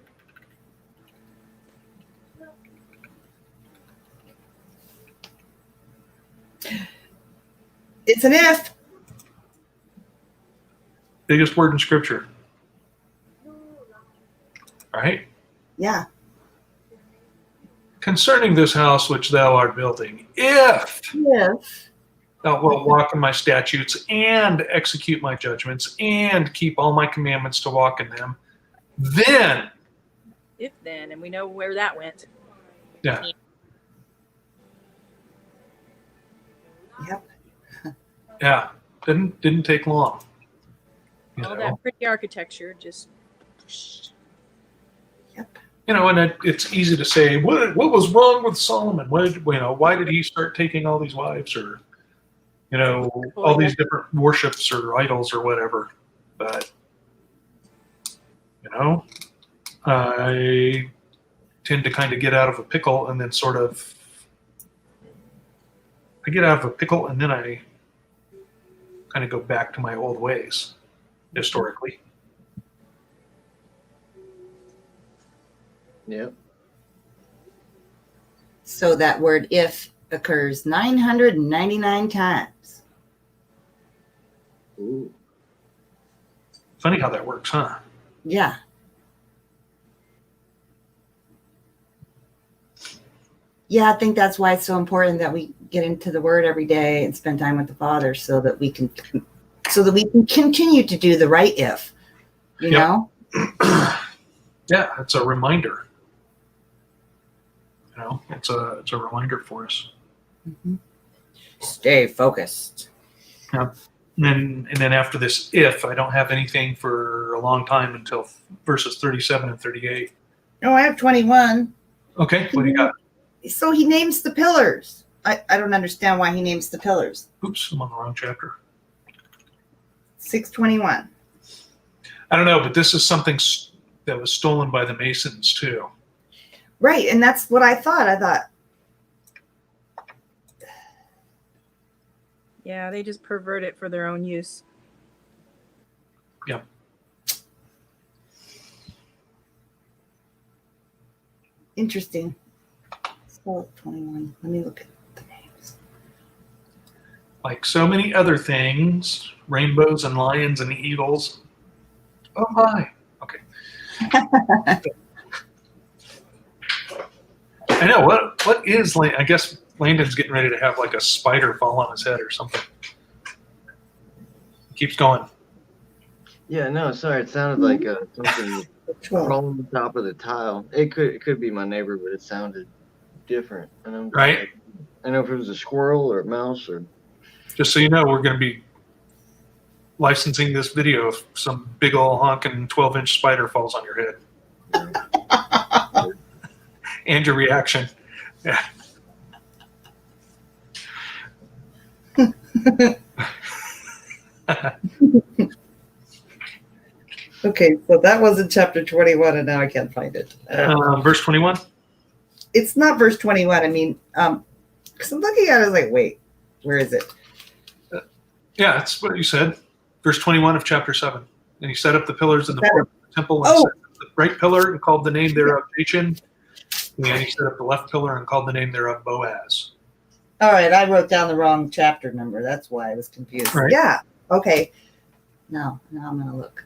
It's an if. Biggest word in scripture. All right. Yeah. Concerning this house which thou art building, if If. thou wilt walk in my statutes and execute my judgments and keep all my commandments to walk in them, then, If then, and we know where that went. yeah, Yep. yeah, didn't take long. You All know? that pretty architecture just. You know, and it's easy to say, what was wrong with Solomon? Why did he start taking all these wives, or all these different worships or idols or whatever? But I tend to kind of get out of a pickle, and then I get out of a pickle, and then I kind of go back to my old ways historically. Yep. So that word if occurs 999 times. Ooh. Funny how that works, huh? Yeah. Yeah, I think that's why it's so important that we get into the word every day and spend time with the Father so that we can continue to do the right if. You Yep. know? Yeah, it's a reminder. It's a reminder for us. Mm-hmm. Stay focused. And then after this, if I don't have anything for a long time until verses 37 and 38. No, I have 21. Okay, what do you got? So he names the pillars. I don't understand why he names the pillars. Oops, I'm on the wrong chapter. 621. I don't know, but this is something that was stolen by the Masons too. Right, and that's what I thought. I thought, Yeah, they just pervert it for their own use. Yep. interesting. So 21. Let me look at the names. Like so many other things, rainbows and lions and eagles. Oh my. Okay. I know. What is I guess Landon's getting ready to have like a spider fall on his head or something. Keeps going. Yeah, no, sorry. It sounded like something 12. crawling on top of the tile. It could be my neighbor, but it sounded different. And I'm Right. like, I don't know if it was a squirrel or a mouse or. Just so you know, we're going to be licensing this video if some big ol' honking 12-inch spider falls on your head. And your reaction. Yeah. Okay, so that was in chapter 21, and now I can't find it. Verse 21. It's not verse 21. I mean, because I'm looking at it, I was like, wait, where is it? Yeah, that's what you said. Verse 21 of chapter 7. And he set up the pillars in the court of the temple and Oh. set up the right pillar and called the name thereof Jachin. And he set up the left pillar and called the name thereof Boaz. All right, I wrote down the wrong chapter number. That's why I was confused. Right. Yeah, okay. Now I'm going to look.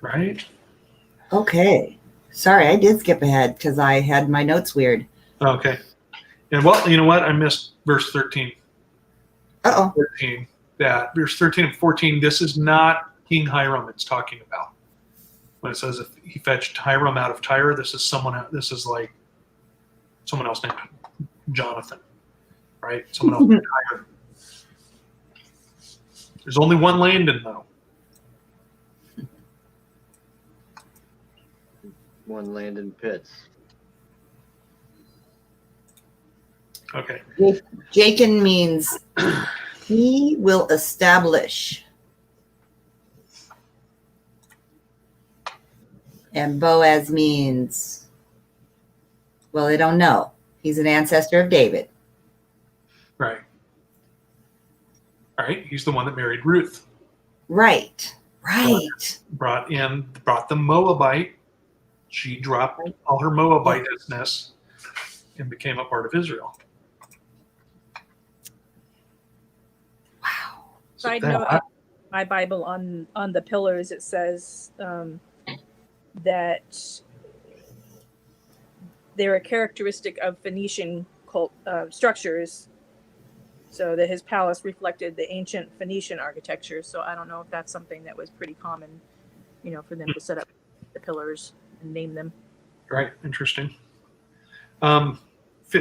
Right? Okay. Sorry, I did skip ahead because I had my notes weird. Okay. And well, you know what? I missed verse 13. Uh-oh. 14. That verse 13 and 14, this is not King Hiram it's talking about. When it says if he fetched Hiram out of Tyre, this is like someone else named Jonathan. Right? Someone else named Hiram. There's only one Landon though. One Landon Pitts. Okay. Jachin means he will establish. And Boaz means, well, they don't know. He's an ancestor of David. Right. All right. He's the one that married Ruth. Right. Brought the Moabite. She dropped all her Moabiteness and became a part of Israel. Wow. Side note, in my Bible on the pillars, it says that they're a characteristic of Phoenician structures, so that his palace reflected the ancient Phoenician architecture. So I don't know if that's something that was pretty common, for them to set up the pillars and name them. Right. Interesting.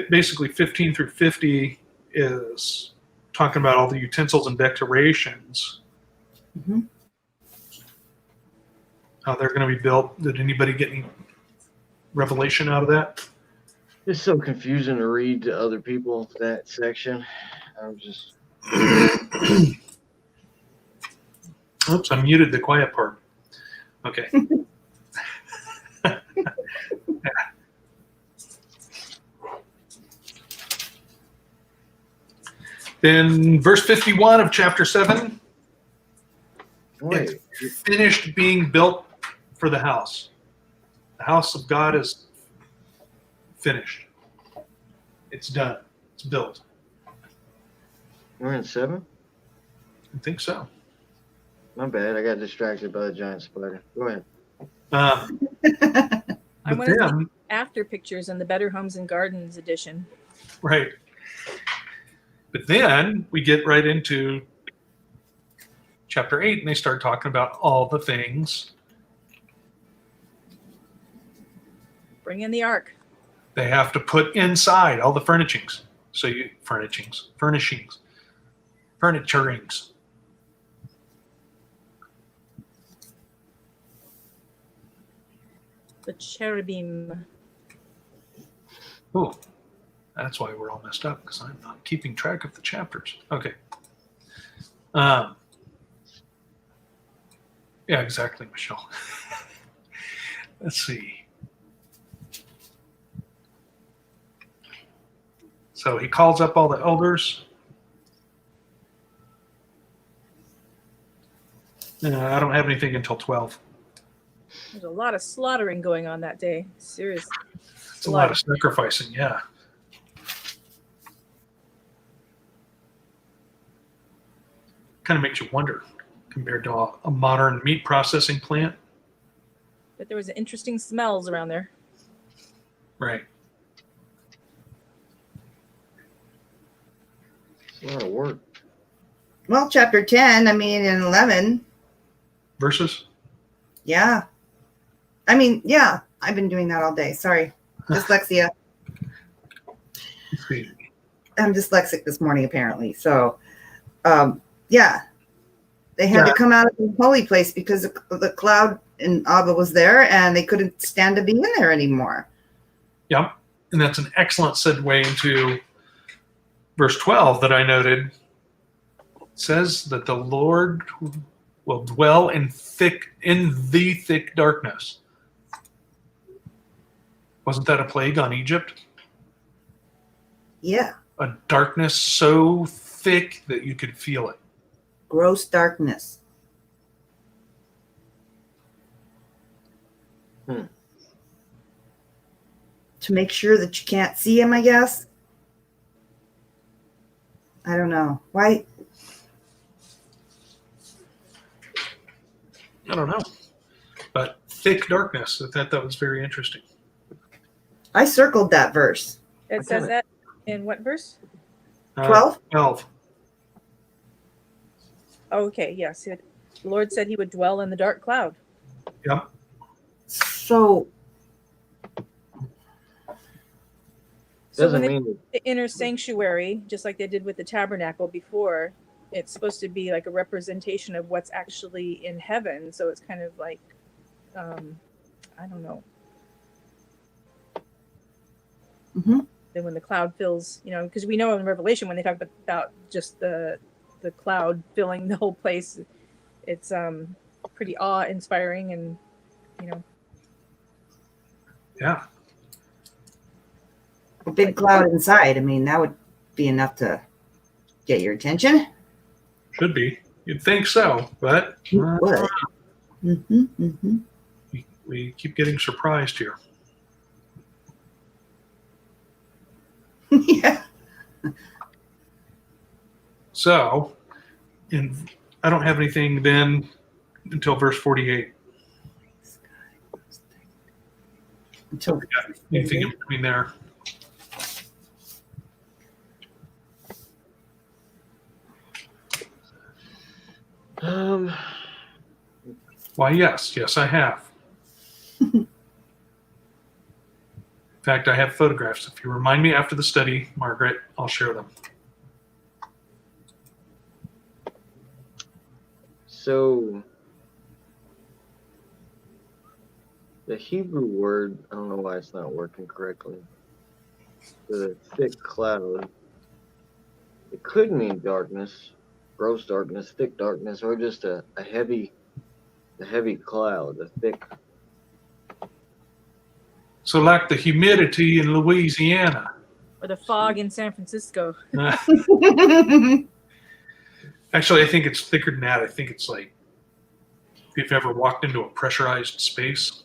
Basically 15 through 50 is talking about all the utensils and decorations. Mm-hmm. How they're going to be built. Did anybody get any revelation out of that? It's so confusing to read to other people, that section. I'm just. Oops, I muted the quiet part. Okay. Then verse 51 of chapter 7. Wait. It's finished being built for the house. The house of God is finished. It's done. It's built. We're in 7? I think so. My bad. I got distracted by the giant spider. Go ahead. I But want to then, see after pictures in the Better Homes and Gardens edition. right. But then we get right into chapter 8 and they start talking about all the things Bring in the ark. they have to put inside, all the furnishings. So furnishings. The cherubim. Oh, that's why we're all messed up, because I'm not keeping track of the chapters. Okay. Yeah, exactly, Michelle. Let's see. So he calls up all the elders. I don't have anything until 12. There's a lot of slaughtering going on that day. Seriously. It's a lot of sacrificing, yeah. Kind of makes you wonder compared to a modern meat processing plant. But there was interesting smells around there. Right. It's a lot of work. Well, chapter 10, I mean, and 11. Versus? Yeah. I mean, yeah, I've been doing that all day. Sorry. Dyslexia. Let's see. I'm dyslexic this morning, apparently. So, yeah. They had to come out of the holy place because the cloud in Abba was there and they couldn't stand to be in there anymore. Yep. And that's an excellent segue into verse 12 that I noted. It says that the Lord will dwell in the thick darkness. Wasn't that a plague on Egypt? Yeah. A darkness so thick that you could feel it. Gross darkness. To make sure that you can't see him, I guess. I don't know. Why? I don't know. But thick darkness, I thought that was very interesting. I circled that verse. It says that in what verse? 12? 12. Oh, okay, yes. The Lord said he would dwell in the dark cloud. Yep. So, So Doesn't when they mean the inner sanctuary, just like they did with the tabernacle before, it's supposed to be like a representation of what's actually in heaven. So it's kind of like, I don't know. Mhm. Then when the cloud fills, because we know in Revelation when they talk about just the cloud filling the whole place, it's pretty awe-inspiring and Yeah. a big cloud inside. I mean, that would be enough to get your attention. Should be. You'd think so, but It would. Mm-hmm, mm-hmm. we keep getting surprised here. Yeah. So, I don't have anything then until verse 48. Until Anything in between there? Why, yes, I have. In fact, I have photographs. If you remind me after the study, Margaret, I'll share them. so. The Hebrew word, I don't know why it's not working correctly. The thick cloud. It could mean darkness, gross darkness, thick darkness, or just a heavy cloud, a thick. So like the humidity in Louisiana. or the fog in San Francisco. Actually, I think it's thicker than that. I think it's like if you've ever walked into a pressurized space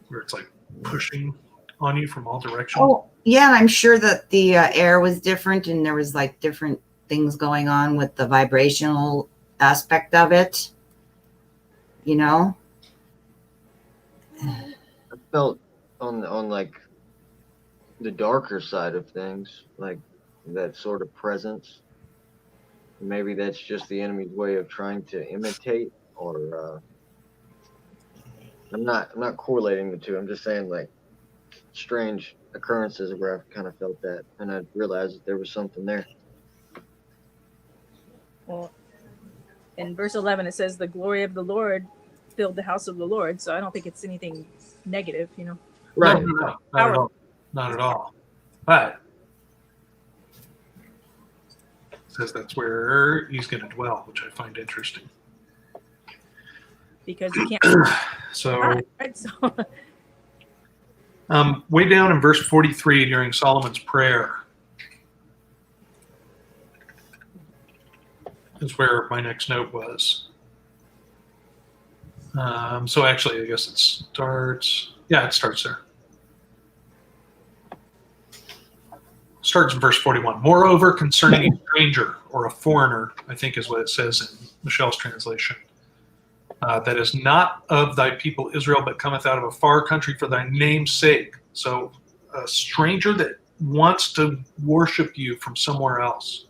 where it's like pushing on you from all directions. Oh, yeah, and I'm sure that the air was different and there was like different things going on with the vibrational aspect of it. You know? I felt on like the darker side of things, like that sort of presence. Maybe that's just the enemy's way of trying to imitate, or I'm not correlating the two. I'm just saying, like, strange occurrences where I've kind of felt that, and I realized that there was something there. Well, in verse 11, it says, the glory of the Lord filled the house of the Lord. So I don't think it's anything negative, you know. Right. No, not at all. Not at all. But it says that's where he's going to dwell, which I find interesting. Because you can't. So, Right? So way down in verse 43 during Solomon's prayer is where my next note was. So actually, I guess it starts. Yeah, it starts there. Starts in verse 41. Moreover, concerning a stranger or a foreigner, I think is what it says in Michelle's translation, that is not of thy people Israel, but cometh out of a far country for thy name's sake. So a stranger that wants to worship you from somewhere else.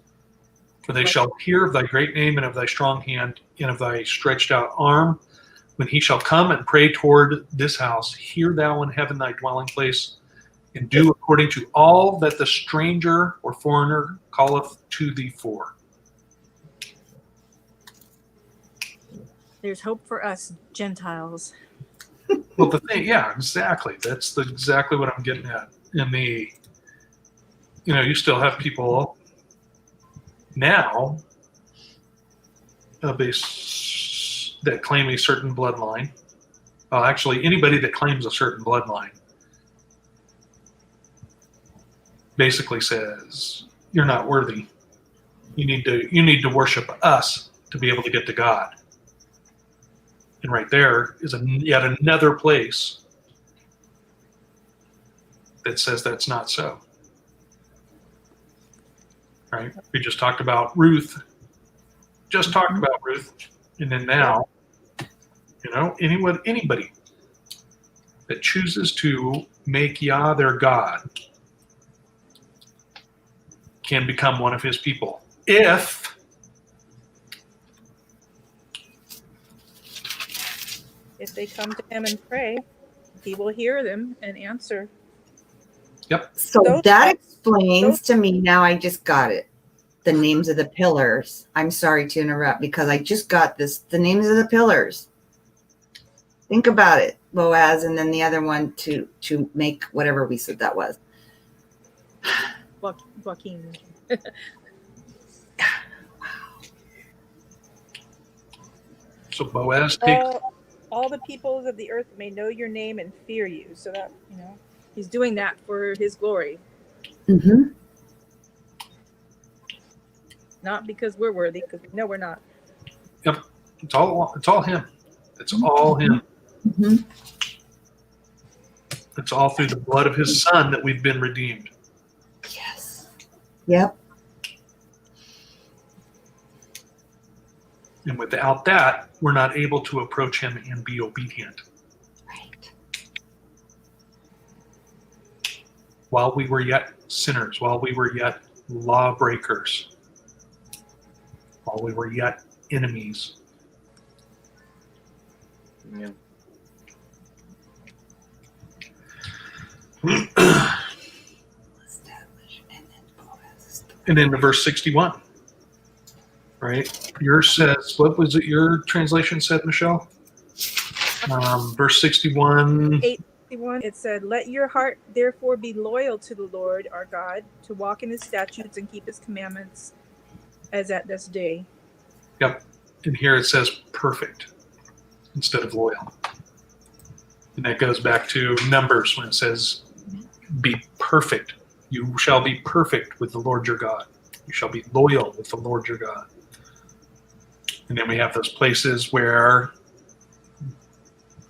For they shall hear of thy great name and of thy strong hand and of thy stretched out arm. When he shall come and pray toward this house, hear thou in heaven thy dwelling place, and do according to all that the stranger or foreigner calleth to thee for. there's hope for us Gentiles. Well, the thing, yeah, exactly. That's exactly what I'm getting at. In the, you still have people now that claim a certain bloodline. Well, actually, anybody that claims a certain bloodline basically says you're not worthy. You need to worship us to be able to get to God. And right there is yet another place that says that's not so. Right? We just talked about Ruth. And then now, anybody that chooses to make Yah their God can become one of his people. If they come to him and pray, he will hear them and answer. Yep. So that explains to me, now I just got it. The names of the pillars. I'm sorry to interrupt because I just got this. The names of the pillars. Think about it, Boaz, and then the other one to make whatever we said that was. Joaquin. So Boaz takes all the peoples of the earth may know your name and fear you. So that, he's doing that for his glory. Mm-hmm. Not because we're worthy, because we know we're not. Yep. It's all him. It's all him. Mm-hmm. It's all through the blood of his son that we've been redeemed. Yes. Yep. And without that, we're not able to approach him and be obedient. Right. While we were yet sinners, while we were yet lawbreakers, while we were yet enemies. Yeah. And then to verse 61, right? Yours says, what was it your translation said, Michelle? Verse 61. 8:61, it said, let your heart therefore be loyal to the Lord our God, to walk in his statutes and keep his commandments as at this day. Yep. And here it says perfect instead of loyal. And that goes back to Numbers when it says, be perfect. You shall be perfect with the Lord your God. You shall be loyal with the Lord your God. And then we have those places where,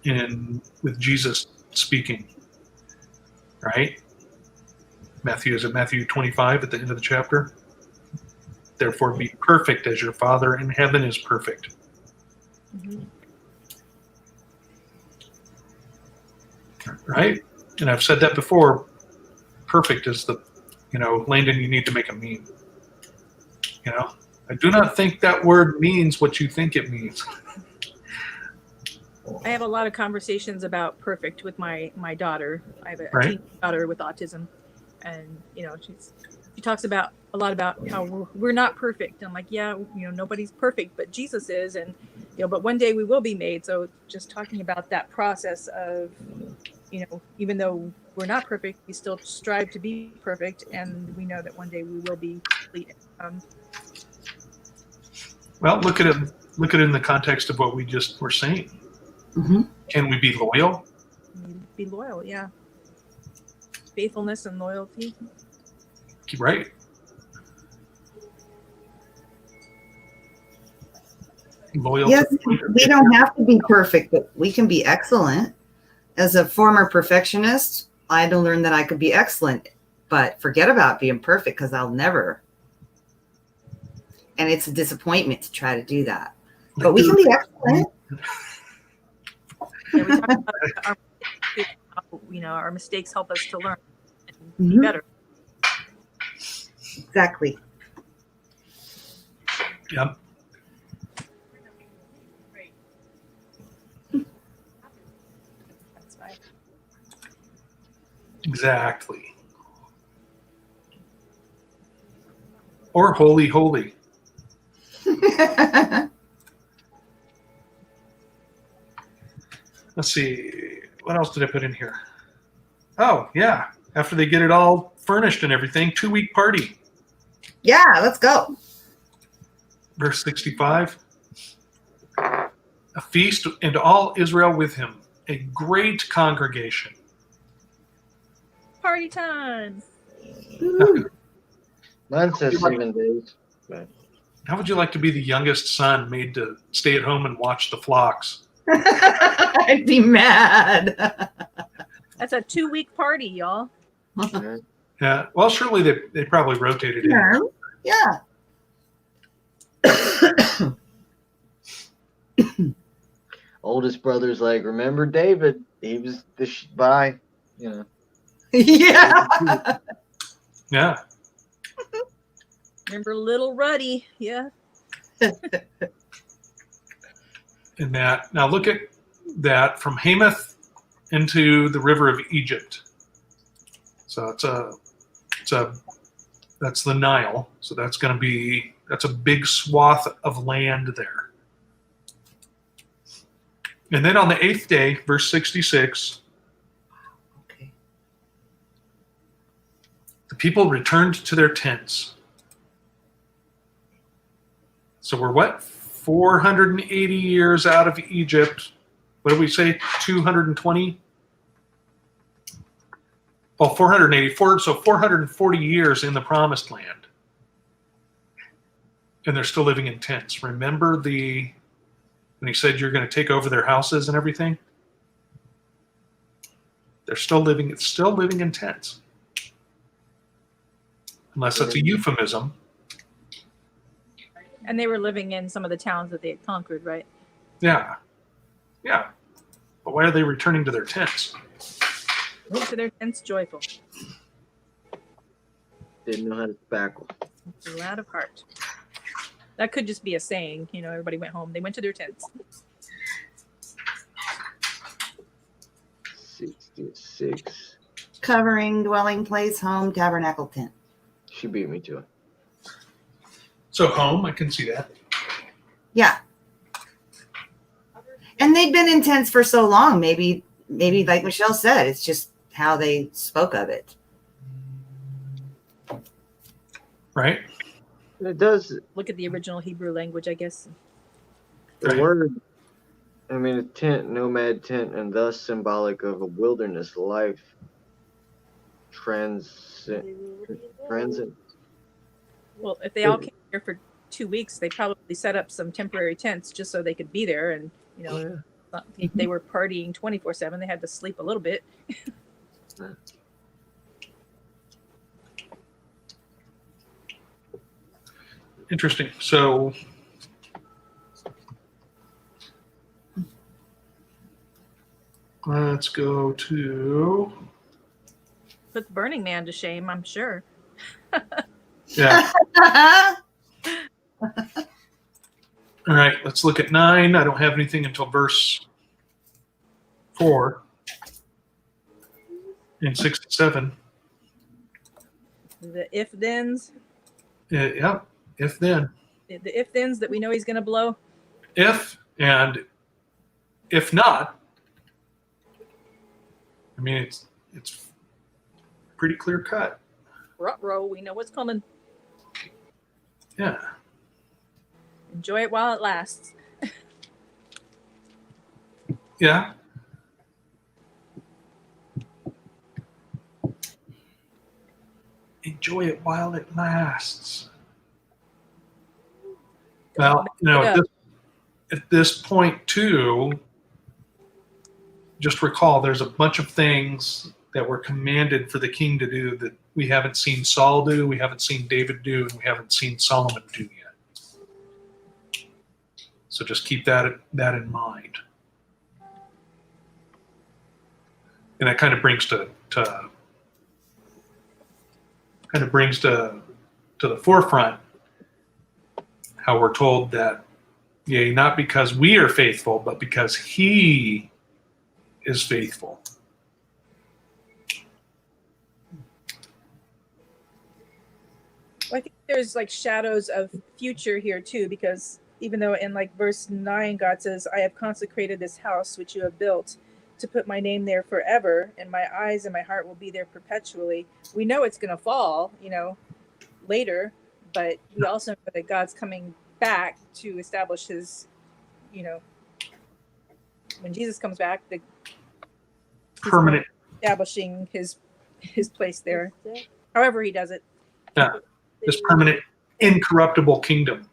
with Jesus speaking, right? Is it Matthew 25 at the end of the chapter? Therefore be perfect as your Father in heaven is perfect. Mm-hmm. Right? And I've said that before. Perfect is Landon, you need to make a meme. I do not think that word means what you think it means. I have a lot of conversations about perfect with my daughter. I have a Right. teen daughter with autism, and she talks about a lot about how we're not perfect. I'm like, yeah, nobody's perfect, but Jesus is, and but one day we will be made. So just talking about that process of, even though we're not perfect, we still strive to be perfect, and we know that one day we will be complete. Well, look at it. Look at it in the context of what we just were saying. Mhm. Can we be loyal? Be loyal, yeah. Faithfulness and loyalty. Right. Loyal. Yes, we don't have to be perfect, but we can be excellent. As a former perfectionist, I had to learn that I could be excellent, but forget about being perfect because I'll never. And it's a disappointment to try to do that. But we can be excellent. Yeah, we talk about our mistakes help us to learn and be Mhm. better. Exactly. Yep. That's right. Exactly. Or holy, holy. Let's see. What else did I put in here? Oh, yeah. After they get it all furnished and everything, 2-week party. Yeah, let's go. Verse 65. A feast, and all Israel with him, a great congregation. Party time. Woo. Mine says 7 days. How would you like to be the youngest son made to stay at home and watch the flocks? I'd be mad. That's a 2-week party, y'all. Yeah. Yeah. Well, surely they probably rotated in. Yeah. Oldest brother's like, remember David? He was by, Yeah. Yeah. Remember little Ruddy? Yeah. And that. Now look at that from Hamath into the river of Egypt. So that's the Nile. So that's a big swath of land there. And then on the 8th day, verse 66, Okay. the people returned to their tents. So we're what? 480 years out of Egypt. What did we say? 220? Well, 484. So 440 years in the promised land. And they're still living in tents. Remember when he said you're going to take over their houses and everything? They're still living in tents. Unless that's a euphemism. And they were living in some of the towns that they had conquered, right? Yeah. Yeah. But why are they returning to their tents? Went to their tents joyful, didn't know how to spackle. glad of heart. That could just be a saying. Everybody went home. They went to their tents. 66. Covering, dwelling place, home, tabernacle, tent. She beat me to it. So home, I can see that. Yeah. And they'd been in tents for so long. Maybe like Michelle said, it's just how they spoke of it. Right? It does. Look at the original Hebrew language, I guess. The Right. word, a tent, nomad tent, and thus symbolic of a wilderness life. Transit. Well, if they all came here for 2 weeks, they probably set up some temporary tents just so they could be there. And, they were partying 24/7. They had to sleep a little bit. Interesting. So let's go to Put the Burning Man to shame, I'm sure. yeah. All right, let's look at 9. I don't have anything until verse 64 and 67. The if-thens, Yep. If then. the if-thens that we know he's going to blow. If and if not, I mean, it's pretty clear cut. Ruh-roh, we know what's coming. Yeah. Enjoy it while it lasts. Yeah. Enjoy it while it lasts. Well, at this point too, just recall there's a bunch of things that were commanded for the king to do that we haven't seen Saul do, we haven't seen David do, and we haven't seen Solomon do yet. So just keep that in mind. And that kind of brings to the forefront how we're told that, yea, not because we are faithful, but because he is faithful. Well, I think there's like shadows of future here too, because even though in like verse 9, God says, I have consecrated this house which you have built to put my name there forever, and my eyes and my heart will be there perpetually. We know it's going to fall, later, but we also know that God's coming back to establish his, when Jesus comes back, he's Permanent. establishing his place there. However he does it. Yeah. This permanent, incorruptible kingdom.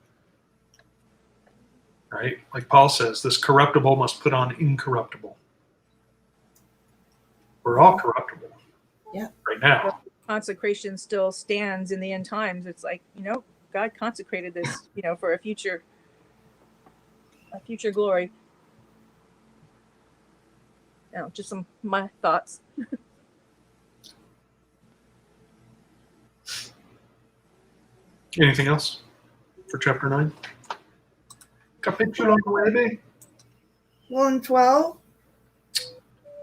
Right? Like Paul says, this corruptible must put on incorruptible. We're all corruptible. Yeah. Right now. Consecration still stands in the end times. It's like, God consecrated this, for a future glory. Just some my thoughts. Anything else for chapter 9? Capítulo 9. 1 and 12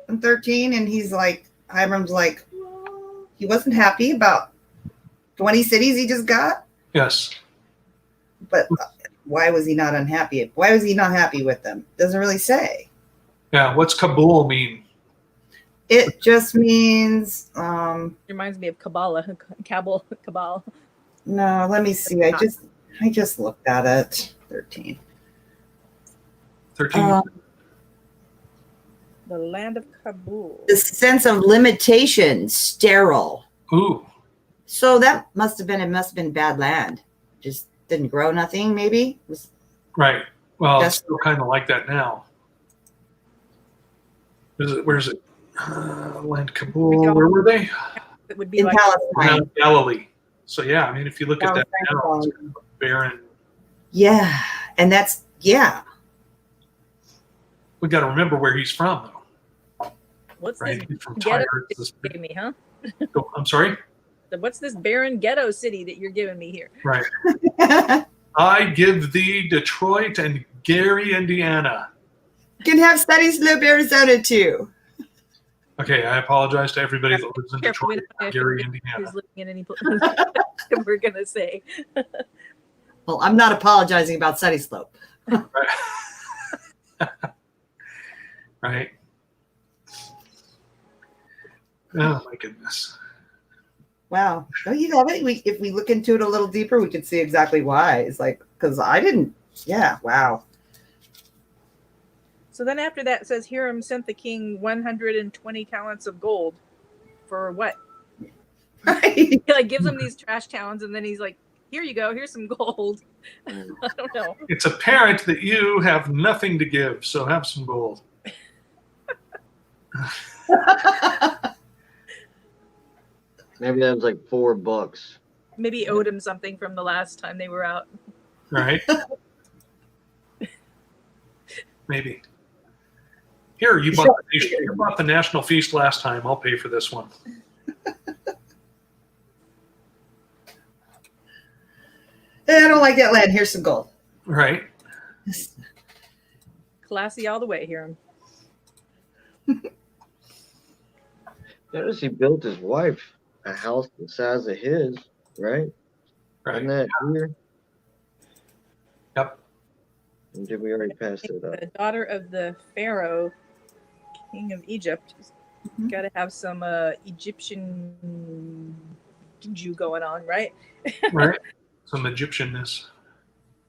and 13, and Hiram's like, he wasn't happy about 20 cities he just got, Yes. but why was he not unhappy? Why was he not happy with them? Doesn't really say. Yeah. What's Kabul mean? It just means Reminds me of Kabbalah. Kabbalah. no, let me see. I just looked at it. 13. 13. The land of Kabul. The sense of limitation, sterile. Ooh. So it must have been bad land. Just didn't grow nothing, maybe. Right. Well, That's- it's still kind of like that now. Where's it? Land Kabul. Where were they? It would be In like Palestine. Around Galilee. So yeah, I mean, if you look at that now, Palestine. it's kind of a barren. Yeah. And that's, yeah. We got to remember where he's from, though. what's Right? this He's from ghetto Tyre. that you're giving me, huh? Oh, I'm sorry. What's this barren ghetto city that you're giving me here? Right. I give thee Detroit and Gary, Indiana. Can have Sunny Slope, Arizona too. Okay, I apologize to everybody that lives in Careful, we Detroit, don't know Gary, if Indiana. who's living in any place. We're gonna say. Well, I'm not apologizing about Sunny Slope. Right. Right. Oh my goodness. Wow. No, you know it. If we look into it a little deeper, we can see exactly why. It's like, because I didn't. Yeah. Wow. So then after that it says Hiram sent the king 120 talents of gold. For what? He like gives him these trash towns and then he's like, here you go, here's some gold. I don't know. It's apparent that you have nothing to give, so have some gold. Maybe that was like $4. Maybe he owed him something from the last time they were out. Right? Maybe. Here, you bought the national feast last time. I'll pay for this one. Hey, I don't like that land. Here's some gold. Right? Classy all the way, Hiram. Notice he built his wife a house the size of his, right? Right. Isn't that here? Yep. And did we already pass it up? The daughter of the Pharaoh, king of Egypt, Mhm. got to have some Egyptian juju going on, right? Right. Some Egyptianness.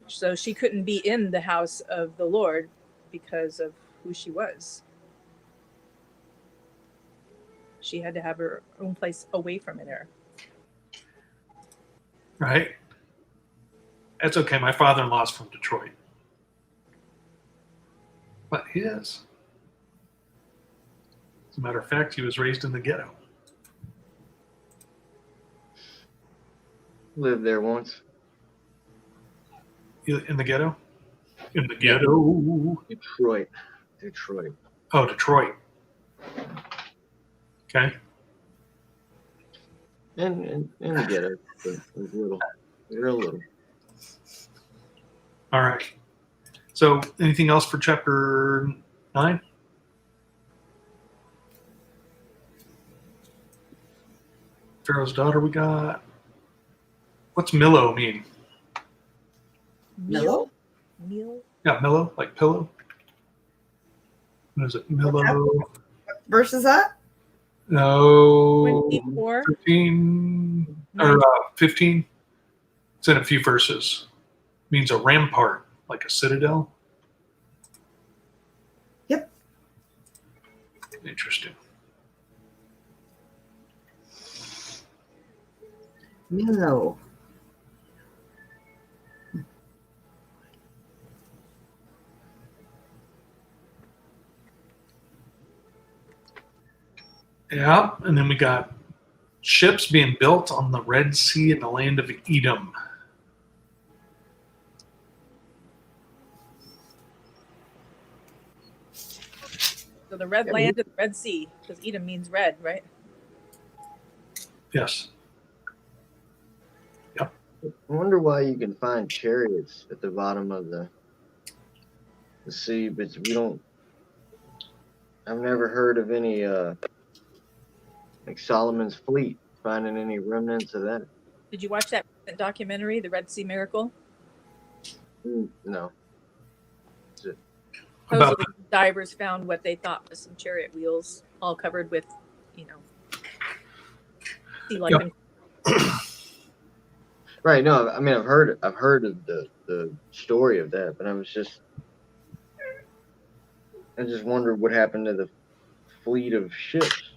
So she couldn't be in the house of the Lord because of who she was. She had to have her own place away from there. Right. That's okay. My father-in-law's from Detroit. But he is. As a matter of fact, he was raised in the ghetto. Lived there once. In the ghetto? In the ghetto. Detroit. Oh, Detroit. Okay. And in the ghetto. But it was little. Real little. All right. So anything else for chapter 9? Pharaoh's daughter we got. What's Millo mean? Millo? Meal? Yeah, Millo, like pillow. What is it? Millo. What verse is that? No. 24? 13 or 15. It's in a few verses. Means a rampart, like a citadel. Yep. Interesting. Millo. Yeah, and then we got ships being built on the Red Sea in the land of Edom. So the red land of the Red Sea, because Edom means red, right? Yes. I wonder why you can find chariots at the bottom of the sea, but we don't. I've never heard of any like Solomon's fleet finding any remnants of that. Did you watch that documentary, The Red Sea Miracle? No. About Supposedly, divers found what they thought was some chariot wheels, all covered with, sea life. Yep. Right. No. I mean, I've heard of the story of that, but I just wondered what happened to the fleet of ships.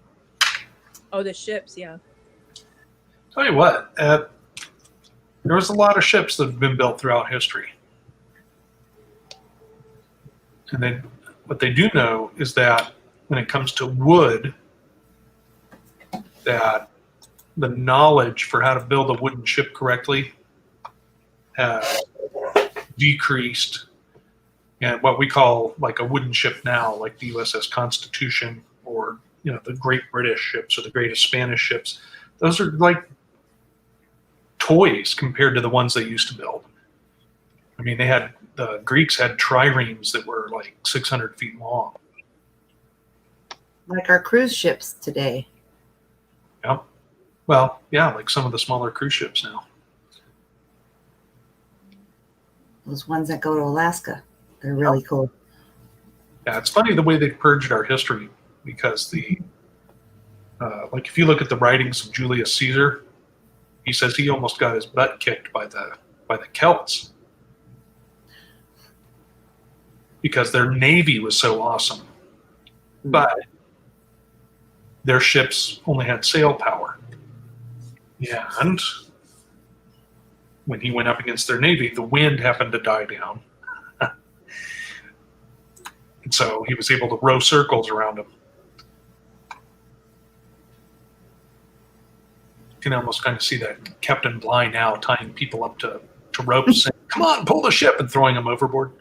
Oh, the ships, yeah. Tell you what, there was a lot of ships that have been built throughout history. And then what they do know is that when it comes to wood, that the knowledge for how to build a wooden ship correctly has decreased. And what we call like a wooden ship now, like the USS Constitution or the Great British ships or the Greatest Spanish ships, those are like toys compared to the ones they used to build. I mean, the Greeks had triremes that were like 600 feet long. Like our cruise ships today. Yeah. Well, yeah, like some of the smaller cruise ships now. Those ones that go to Alaska. They're really cool. Yeah, it's funny the way they purged our history because like if you look at the writings of Julius Caesar, he says he almost got his butt kicked by the Celts because their navy was so awesome, but their ships only had sail power. Yeah, and when he went up against their navy, the wind happened to die down. And so he was able to row circles around them. You can almost kind of see that Captain Bligh now tying people up to ropes saying, come on, pull the ship, and throwing them overboard.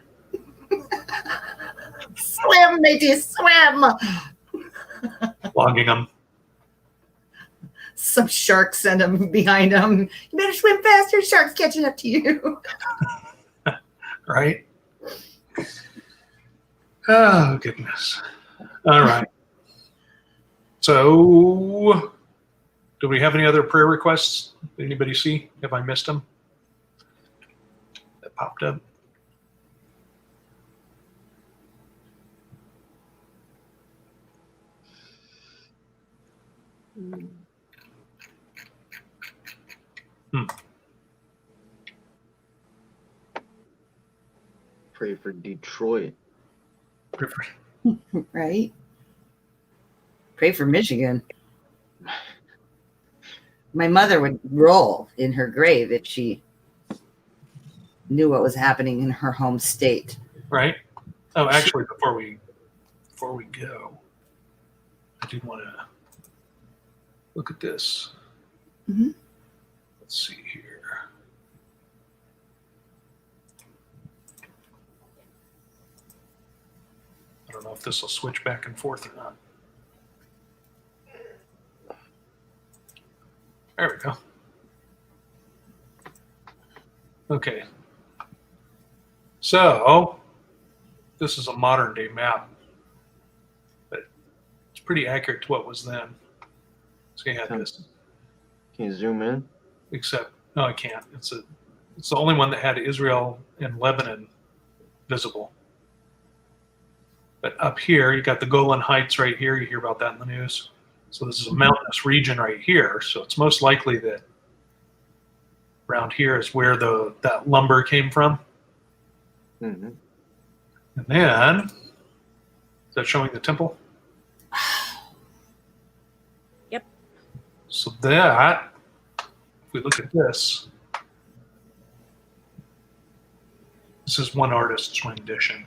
Swim, matey, swim! Logging them. Some sharks send them behind them. You better swim faster, shark's catching up to you. Right? Oh, goodness. All right. So, do we have any other prayer requests? Did anybody see? Have I missed them? That popped up. Pray for Detroit. Right? Pray for Michigan. My mother would roll in her grave if she knew what was happening in her home state. Right? Oh, actually, before we go, I do want to look at this. Mhm. Let's see here. I don't know if this will switch back and forth or not. There we go. Okay. So, this is a modern day map, but it's pretty accurate to what was then. So you have this, Can you zoom in? except, no, I can't. It's the only one that had Israel and Lebanon visible. But up here, you got the Golan Heights right here. You hear about that in the news. So this is a mountainous region right here. So it's most likely that around here is where that lumber came from. Mm-hmm. And then, is that showing the temple? Yep. So that, if we look at this is one artist's rendition.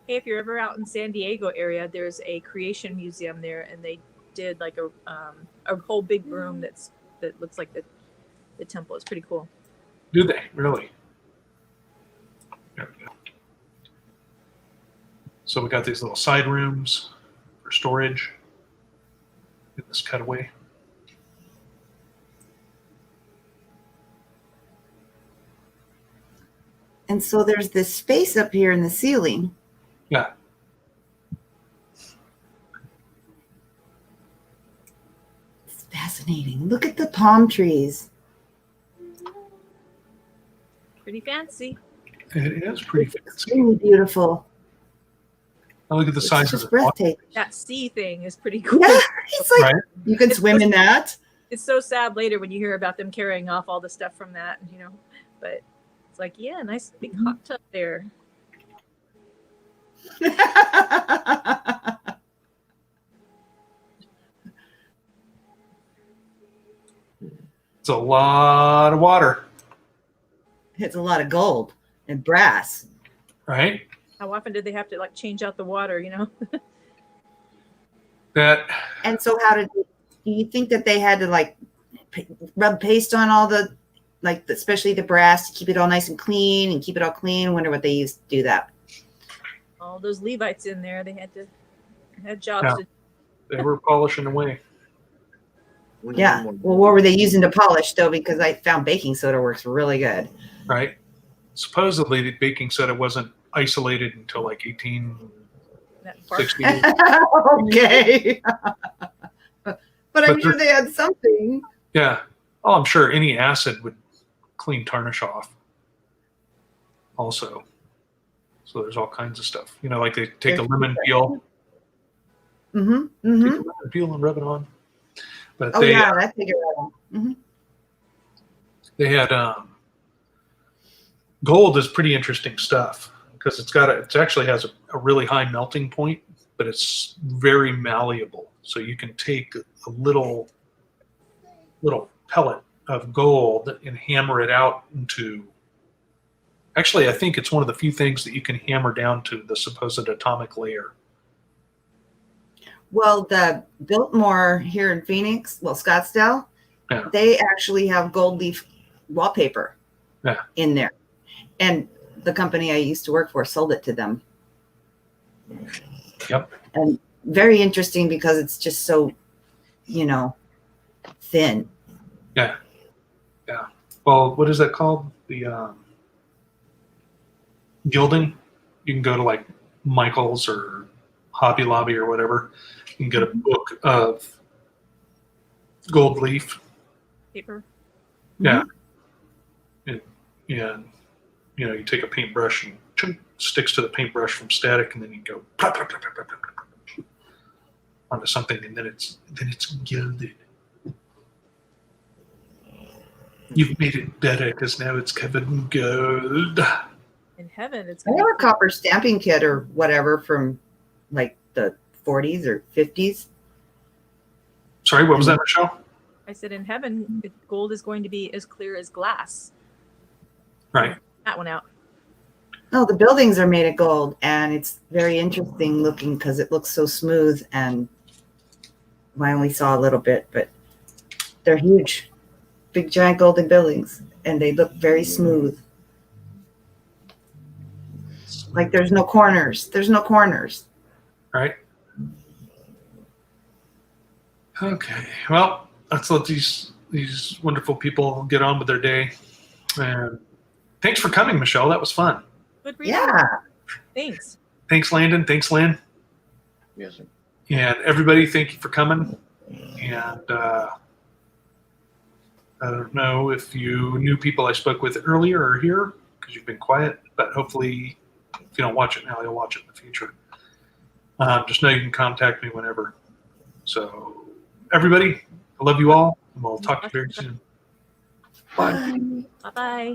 Hey, if you're ever out in San Diego area, there's a creation museum there, and they did like a whole big room that looks like the temple. It's pretty cool. Do they really? There we go. So we got these little side rooms for storage in this cutaway. And so there's this space up here in the ceiling. Yeah. It's fascinating. Look at the palm trees. Pretty fancy. It is pretty It's fancy. extremely beautiful. Now look at the It's size of just the water. breathtaking. That sea thing is pretty cool. Yeah, it's like Right? you can swim in that. It's so sad later when you hear about them carrying off all the stuff from that, but it's like, yeah, nice big hot tub there. It's a lot of water, It's a lot of gold and brass. right? How often did they have to like change out the water, That And so how do you think that they had to like rub paste on all the, like especially the brass to keep it all nice and clean and keep it all clean? I wonder what they used to do that. All those Levites in there, they had jobs Yeah. to they were polishing away. Yeah. Well, what were they using to polish though? Because I found baking soda works really good. Right? Supposedly, the baking soda wasn't isolated until like 1860. that bark. Okay. But I'm But sure they had something. Yeah. Oh, I'm sure any acid would clean tarnish off. Also, so there's all kinds of stuff. Like they take a lemon peel, Mm-hmm. take Mm-hmm. a lemon peel and rub it on. But Oh they yeah, I figured that out. Mm-hmm. they had gold is pretty interesting stuff because it actually has a really high melting point, but it's very malleable. So you can take a little pellet of gold and hammer it out into. Actually, I think it's one of the few things that you can hammer down to the supposed atomic layer. Well, the Biltmore here in Phoenix, Scottsdale, Yeah. they actually have gold leaf wallpaper Yeah. in there. And the company I used to work for sold it to them. Yep. And very interesting because it's just so, thin. Yeah. Yeah. Well, what is that called? The gilding. You can go to like Michael's or Hobby Lobby or whatever. You can get a book of gold leaf. Paper. Yeah. And you know, you take a paintbrush and chunk, sticks to the paintbrush from static, and then you go plop, plop, plop, plop, plop, plop, plop, onto something, and then it's gilded. You've made it better because now it's covered in gold. In heaven, it's I gonna have be a copper stamping kit or whatever from like the 40s or 50s. Sorry, what was that, Michelle? I said in heaven, gold is going to be as clear as glass. Right. That one out. Oh, the buildings are made of gold, and it's very interesting looking because it looks so smooth. And I only saw a little bit, but they're huge, big giant golden buildings, and they look very smooth. Like there's no corners. There's no corners. Right. Okay. Well, let's let these wonderful people get on with their day. And thanks for coming, Michelle. That was fun. Good reading. Yeah. Thanks. Thanks, Landon. Thanks, Lynn. Yes, sir. And everybody, thank you for coming. And I don't know if you knew people I spoke with earlier or here because you've been quiet, but hopefully if you don't watch it now, you'll watch it in the future. Just know you can contact me whenever. So everybody, I love you all, and we'll talk to you very soon. Bye. Bye-bye.